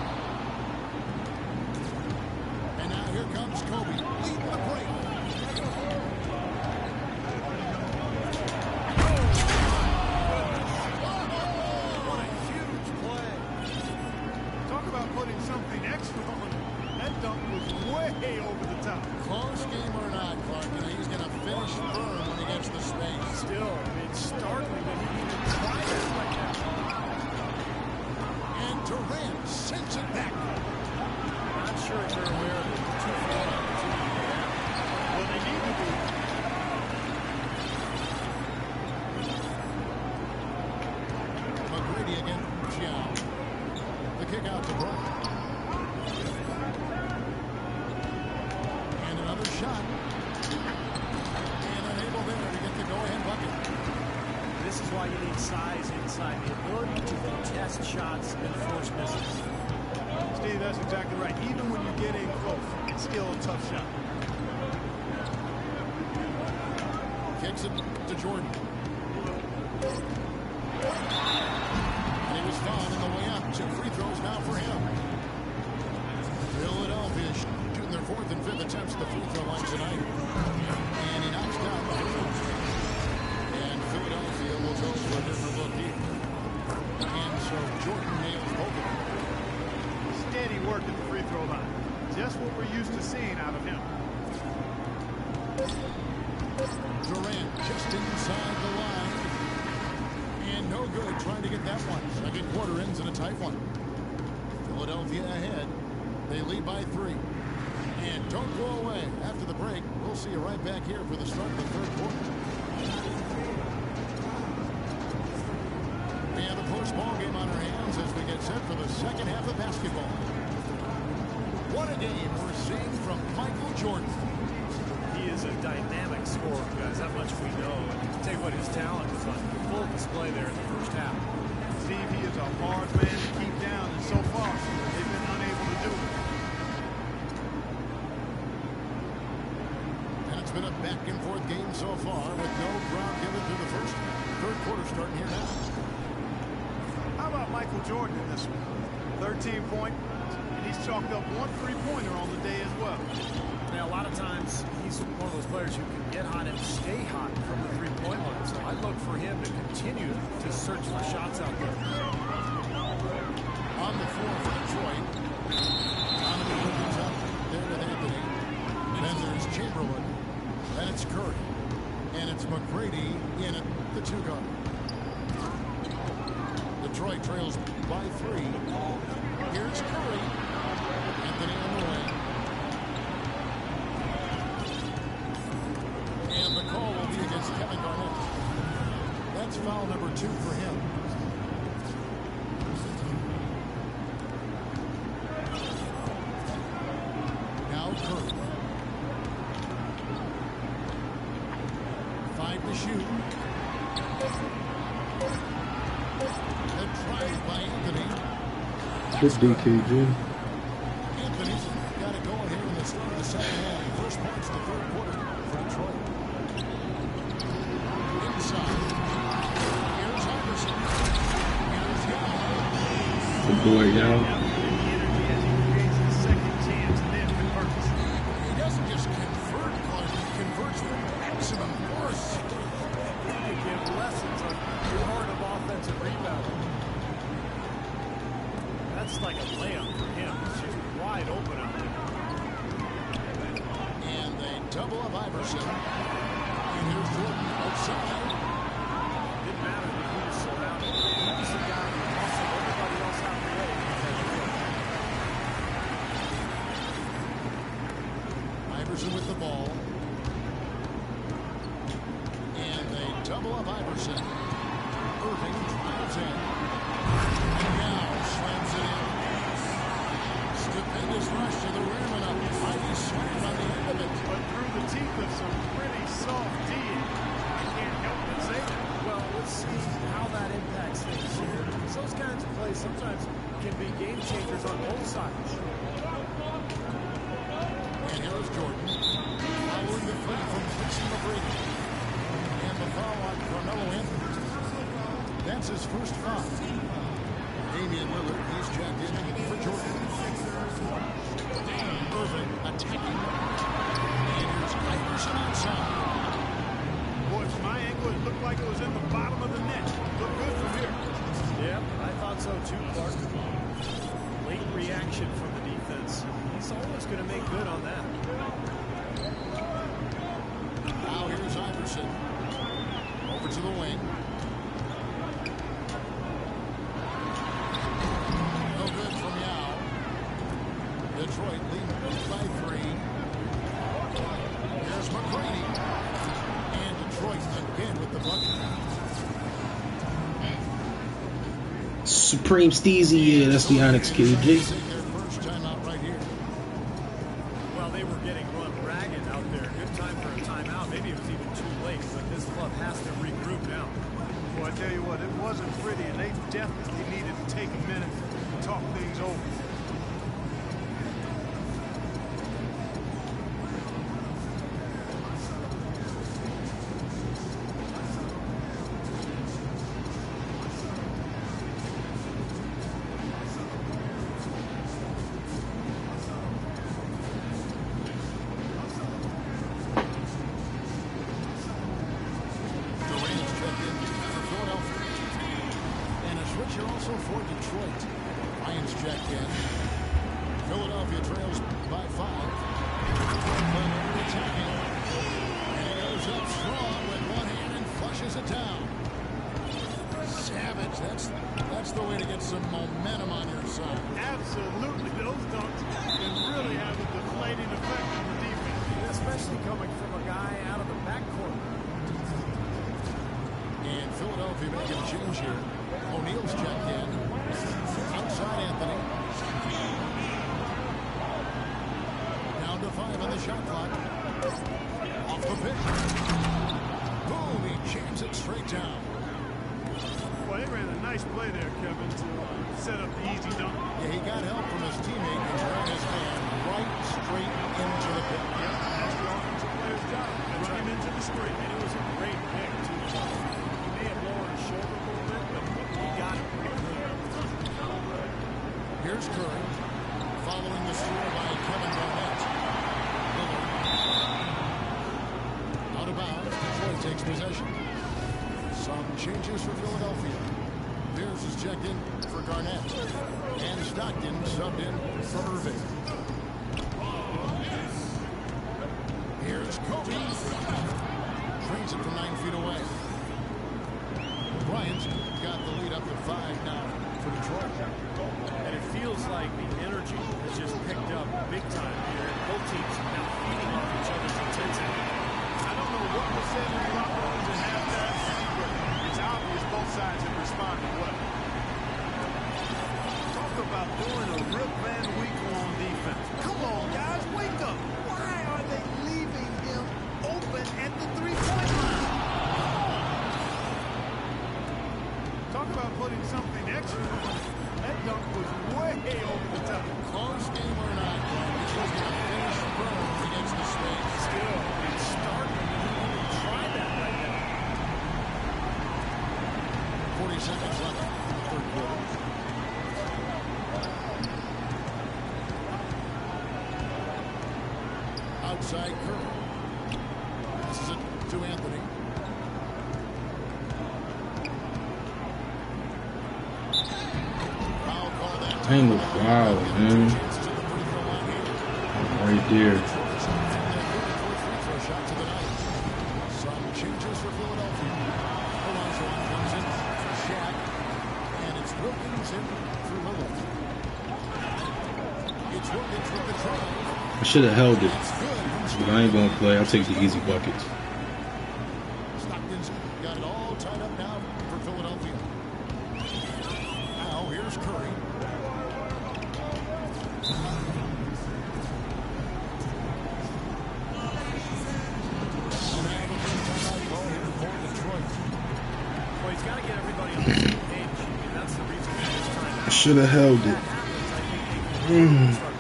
And now here comes Kobe. Leading the break. What a huge play. Talk about putting something extra on. That dunk was way over the top. Close game or not, Clark, he's going to finish firm when he gets the space. Still, it's startling that he even tried it like that. And Durant sends it back. Not sure if they're aware of the 2-4 opportunity. Well, they need to be. McGrady again. Chiao. The kick out to Bryant. And another shot. And unable there to get the go-ahead bucket. This is why you need size inside, the ability to contest shots and force misses. Steve, that's exactly right. Even when you get in close, it's still a tough shot. Kicks it to Jordan. And he was fouled on the way up. 2 free throws now for him. Philadelphia shooting their 4th and 5th attempts at the free throw line tonight. And he knocks down the work at the free throw line. Just what we're used to seeing out of him. Durant just inside the line. And no good trying to get that one. Second quarter ends in a tight one. Philadelphia ahead. They lead by 3. And don't go away. After the break, we'll see you right back here for the start of the third quarter. We have a close ball game on our hands as we get set for the second half of basketball. What a game we're seeing from Michael Jordan. He is a dynamic scorer, guys. That much we know. And tell you what, his talent was on full display there in the first half. Steve, he is a hard man to keep down, and so far, they've been unable to do it. And it's been a back-and-forth game so far with no ground given through the first. Third quarter starting here now. How about Michael Jordan in this one? 13 points, and he's chalked up 1 3-pointer on the day as well. Now, a lot of times, he's one of those players who can get hot and stay hot from the three-point line. So I look for him to continue to search for shots out there. On the floor for Detroit. Donovan opens up there with Anthony. Then there's Chamberlain. Then it's Curry. And it's McGrady in at the 2 guard. Detroit trails by 3. Here's Curry. Anthony on the way. And the call will be against Kevin Garnett. That's foul number 2 for him. Now Curry. 5 to shoot. The drive by Anthony. Good DKG. Anthony's got it going here in the start of the second half. First points in the third quarter for Detroit. Inside. Here's Iverson. Here's Young. Good boy, y'all. He doesn't just convert, but he converts with maximum force. He can give lessons on the art of offensive rebounding. That's like a layup for him. It's just wide open out there. And they double up Iverson. And here's Jordan outside. Didn't matter if he was surrounded. He was the guy who hustled everybody else out the way. Iverson with the ball. And they double up Iverson. Irving drives in. And now slams it in. Stupendous rush to the rim and a mighty slam on the end of it. But through the teeth of some pretty soft D, I can't help but say that. Well, let's see how that impacts things here. Because those kinds of plays sometimes can be game changers on both sides. And here is Jordan. Following the free from Quincy McGrady. And the foul on Carmelo Anthony. That's his first foul. Damian Lillard, he's jacked in for Jordan. Irving attacking. And here's Iverson outside. Boy, from my angle, it looked like it was in the bottom of the net. Looked good from here. Yep, I thought so too, Clark. Late reaction from the defense. He's always going to make good on that. Now here's Iverson. Over to the wing. No good from Yao. Detroit leading by 3. Here's McGrady. And Detroit again with the bucket. Supreme Steezy, yeah, that's the Onyx KG. Their first time out right here. Well, they were getting run ragged out there. Good time for a timeout. Maybe it was even too late, but this club has to regroup now. Well, I tell you what, it wasn't pretty, and they definitely needed to take a minute to talk things over. Also for Detroit. Lions checked in. Philadelphia trails by 5. Attacking. And he goes up strong with one hand and flushes it down. Savage, that's the way to get some momentum on your side. Absolutely. Those dunks can really have a deflating effect on the defense. Especially coming from a guy out of the backcourt. And Philadelphia making a change here. O'Neal's checked in. Outside Anthony. Down to 5 on the shot clock. Off the pick. Boom, he jams it straight down. Well, they ran a nice play there, Kevin, to set up the easy dunk. Yeah, he got help from his teammate and ran his man right straight into the pick. Yep, that's the offensive player's job. Run him into the screen. And it was a great pick, too. He may have lowered his shoulder a little bit, but he got it pretty good. Here's Curry, following the steal by Kevin Garnett. Out of bounds, Detroit takes possession. Some changes for Philadelphia. Pierce is checked in for Garnett. And Stockton subbed in for Irving. Here's Kobe. Trains it from 9 feet away. Bryant's got the lead up to 5 now for Detroit. And it feels like the energy has just picked up big time here. Both teams now feeding off each other's intensity. I don't know what was said in the locker rooms at halftime, but it's obvious both sides have responded well. Talk about doing a Rip Van Winkle on defense. Come on, guys, wake up. Why are they leaving him open at the three-point line? Talk about putting something extra on. That dunk was way over the top. Close game or not, he's going to finish firm against the space. Still, it's starting to even try that right now. 40 seconds left in the third quarter. Outside Curry. This is it to Anthony. Foul call that time. Ain't no foul, man. Right there. Shot to the night. Some changes for Philadelphia. Olajuwon comes in for Shaq. And it's Wilkins in for Lillard. It's Wilkins with the drive. I should have held it, It's good. but I ain't gonna play. I'll take the easy buckets. Stockton's got it all tied up now for Philadelphia. Now here's Curry. Well, he's got to get everybody on the same page, and that's the reason he's just trying to I should have held it. start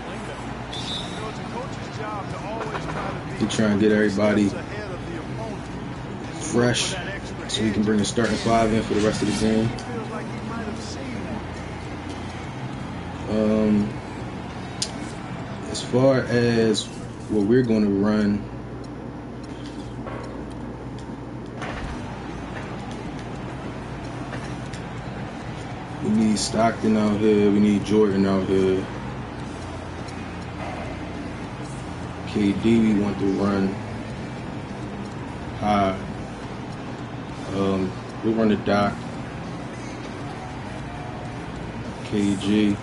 playing better. You know, it's a coach's job to always try to be He trying to get everybody steps ahead of the opponent. fresh For that extra so we can bring the starting 5 in for the rest of the game. He feels like he might have seen As far as what we're going to run, we need Stockton out here. We need Jordan out here. KD, we want to run high. We'll run the Doc. KG.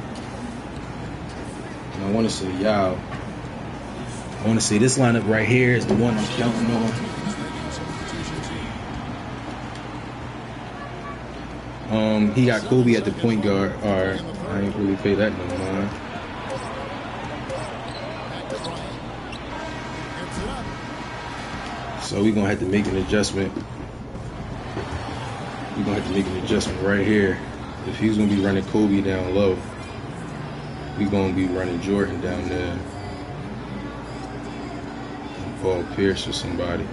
And I want to say Yao. I want to say this lineup right here is the one I'm counting on. He got Kobe at the point guard. Alright, I ain't really pay that no mind. So we're gonna have to make an adjustment. We're gonna have to make an adjustment right here. If he's gonna be running Kobe down low, we're gonna be running Jordan down there. And Paul Pierce or somebody.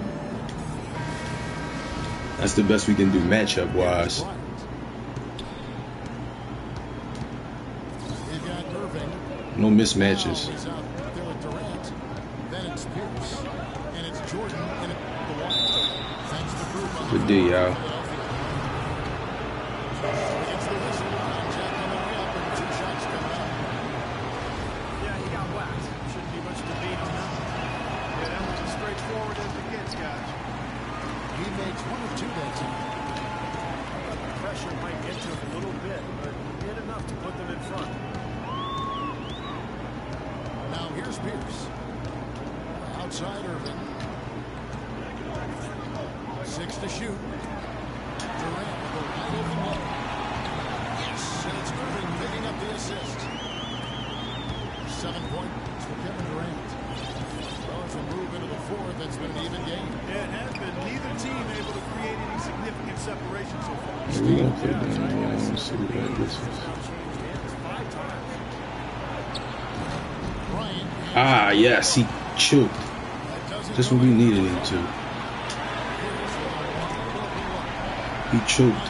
That's the best we can do matchup wise. No mismatches. Good day, y'all. Yeah, you outside Irving. 6 to shoot. Durant with a wide open look. Yes, and it's Irving picking up the assist. 7 points for Kevin Durant. Well, as we move into the fourth, it's been an even game. Yeah, it has been. Neither team able to create any significant separation so far. We're gonna put it down. See what this is. Ah, yes, he choked. Just what we needed him to. He choked.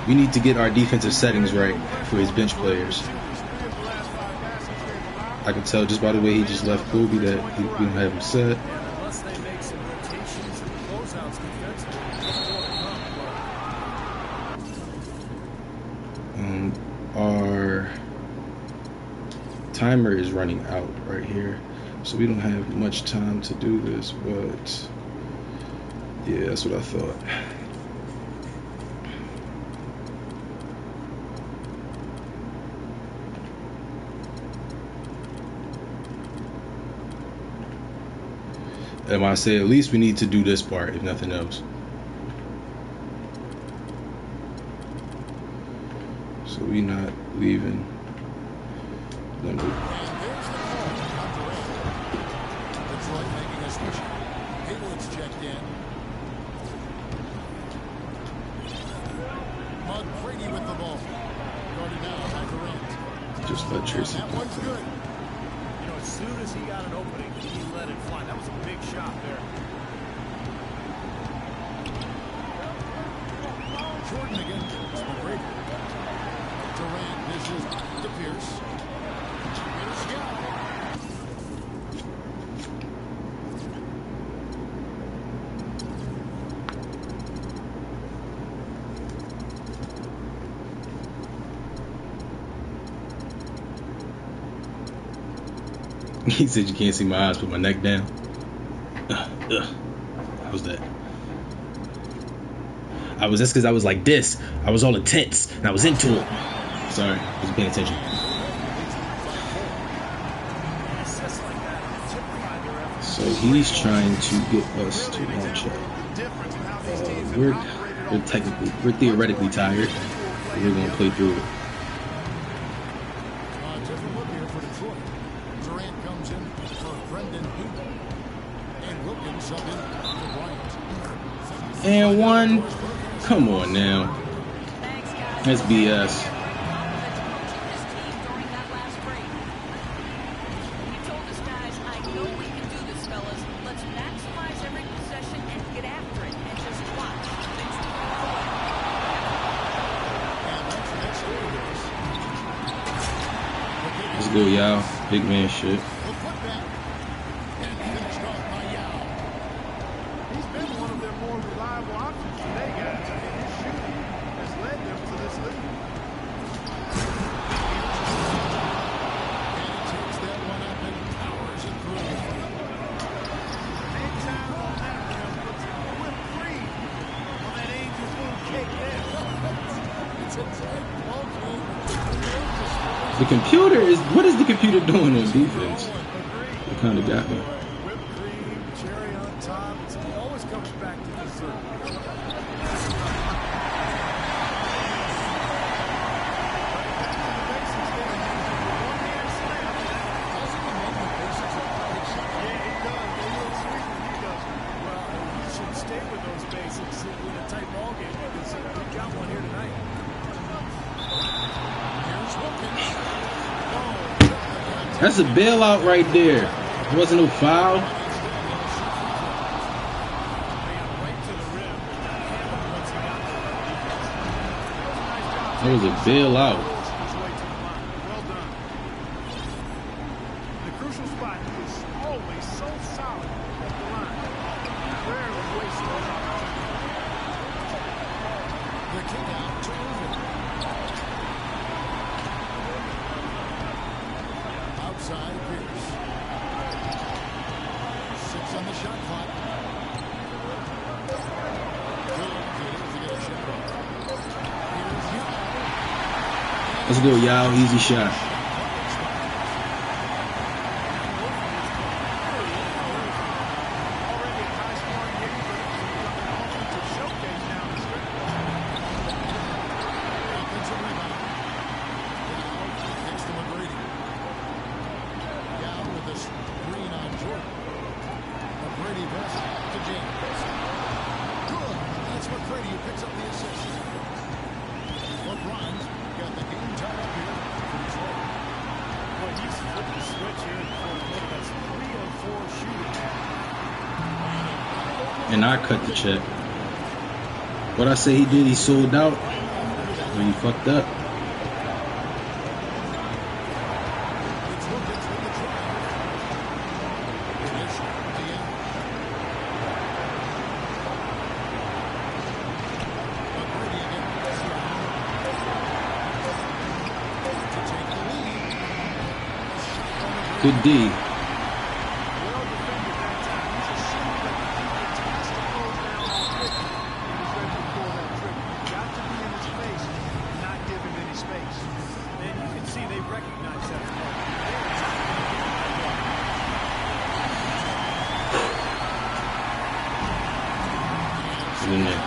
We need to get our defensive settings right for his bench players. I can tell just by the way he just left Kobe that we don't have him set. Unless they make some rotations and closeouts defensively. Our timer is running out right here, so we don't have much time to do this, but yeah, that's what I thought. And when I say at least we need to do this part, if nothing else. So we not leaving. And there's the call on Durant. Detroit making a switch. Hayward's checked in. McGrady with the ball. Guarded now by Durant. Just let Tracy. That one's good. You know, as soon as he got an opening, he let it fly. That was a big shot there. Jordan again. It's McGrady. Durant dishes to Pierce. Pierce got it. He said you can't see my eyes, put my neck down. How's that? That's because I was like this. I was all intense and I was into it. Sorry, I wasn't paying attention. So he's trying to get us to launch up. We're theoretically tired, but we're gonna play through it. Different look here for Detroit. Durant comes in for Brendan Ingram. And Wilkins up in for Bryant. And one. Come on now. That's BS. Let's go, y'all. Big man shit. He's been one of their more reliable options today, guys. I mean, his shooting has led them to this lead. And he takes that one up and powers it through. Anytime on that rim, puts whipped cream on that angel food cake there. It's a tight ball game. The computer is. What is the computer doing on defense? It kind of got me. Whipped cream, cherry on top. It always comes back to dessert. That's a bailout right there. There wasn't no foul. That was a bailout. Well done. The crucial spot is always so solid at the line. Rarely wastes those opportunities. The kick out to Irving. Outside Pierce. 6 on the shot clock. Let's go, y'all. Easy shot. and I cut the check. What I say he did, he sold out. Or he fucked up. Good D. In there.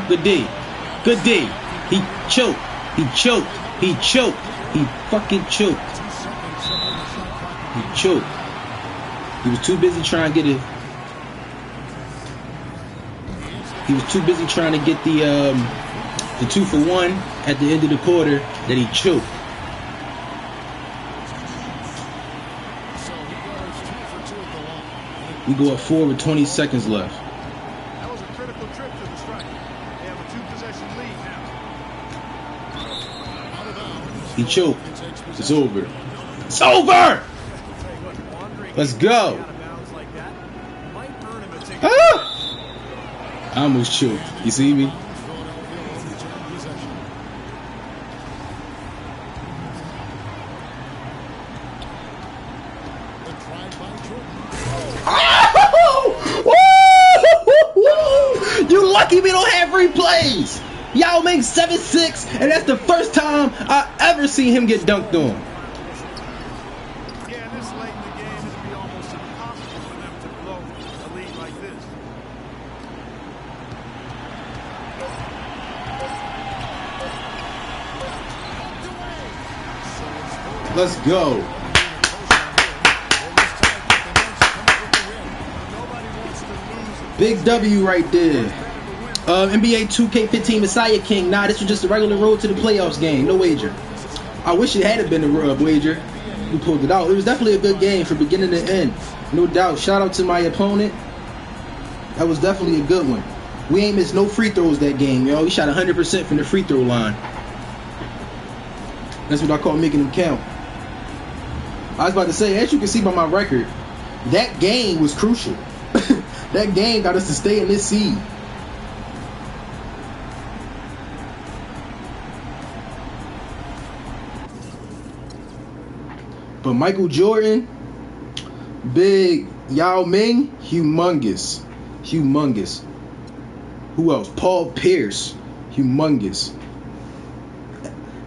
Good D. Good D. He choked. He choked. He choked. He fucking choked. He choked. He was too busy trying to get it. He was too busy trying to get the 2-for-1 at the end of the quarter that he choked. We go up 4 with 20 seconds left. That was a critical trip to the strike. They have a 2-possession lead now. He choked. It's over. It's over! Let's go. Ah! I almost choked. You see me? You lucky we don't have replays. Yao Ming 7'6", and that's the first time I ever seen him get dunked on. Yeah, this late in the game, it'd be almost impossible for them to blow a lead like this. Let's go. Big W right there. NBA2K15 Messiah King. Nah, this was just a regular road to the playoffs game. No wager. I wish it had been a wager. We pulled it out. It was definitely a good game from beginning to end. No doubt. Shout out to my opponent. That was definitely a good one. We ain't missed no free throws that game, yo. We shot 100% from the free throw line. That's what I call making them count. I was about to say, as you can see by my record, that game was crucial. That game got us to stay in this seed. But Michael Jordan, big. Yao Ming, humongous. Humongous. Who else? Paul Pierce, humongous.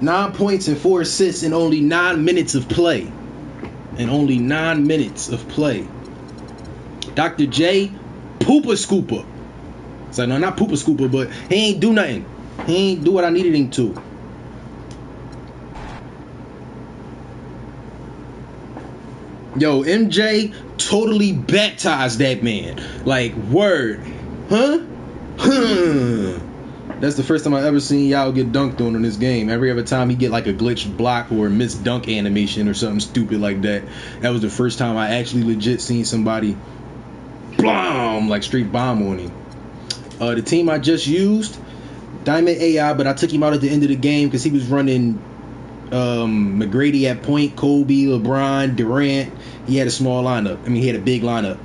9 points and 4 assists in only 9 minutes of play. In only 9 minutes of play. Dr. J, Poopa Scooper. So no, not Poopa Scooper, but he ain't do nothing. He ain't do what I needed him to. Yo, MJ totally baptized that man. Like, word. Huh? That's the first time I ever seen y'all get dunked on in this game. Every other time he get like a glitched block or a missed dunk animation or something stupid like that. That was the first time I actually legit seen somebody blam, like straight bomb on him. The team I just used, Diamond AI, but I took him out at the end of the game because he was running McGrady at point, Kobe, LeBron, Durant. He had a small lineup. I mean, he had a big lineup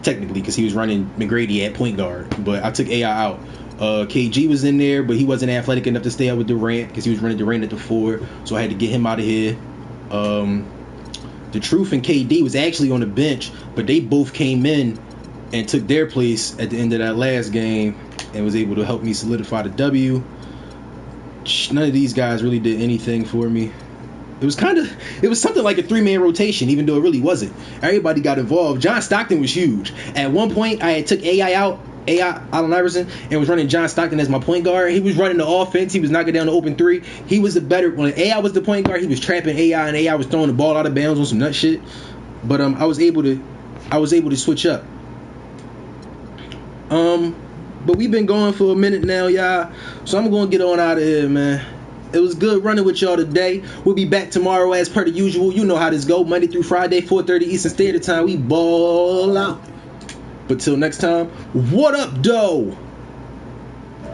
technically because he was running McGrady at point guard. But I took AI out. KG was in there, but he wasn't athletic enough to stay out with Durant because he was running Durant at the 4, so I had to get him out of here. The Truth and KD was actually on the bench, but they both came in and took their place at the end of that last game and was able to help me solidify the W. None of these guys really did anything for me. It was something like a 3-man rotation, even though it really wasn't. Everybody got involved. John Stockton was huge. At one point, I had took AI Allen Iverson, and was running John Stockton as my point guard. He was running the offense. He was knocking down the open 3. He was the better. When AI was the point guard, he was trapping AI, and AI was throwing the ball out of bounds on some nut shit. But I was able to switch up. But we've been going for a minute now, y'all. So I'm gonna get on out of here, man. It was good running with y'all today. We'll be back tomorrow as per the usual. You know how this go. Monday through Friday, 4:30 Eastern Standard Time. We ball out. But till next time, what up, doe?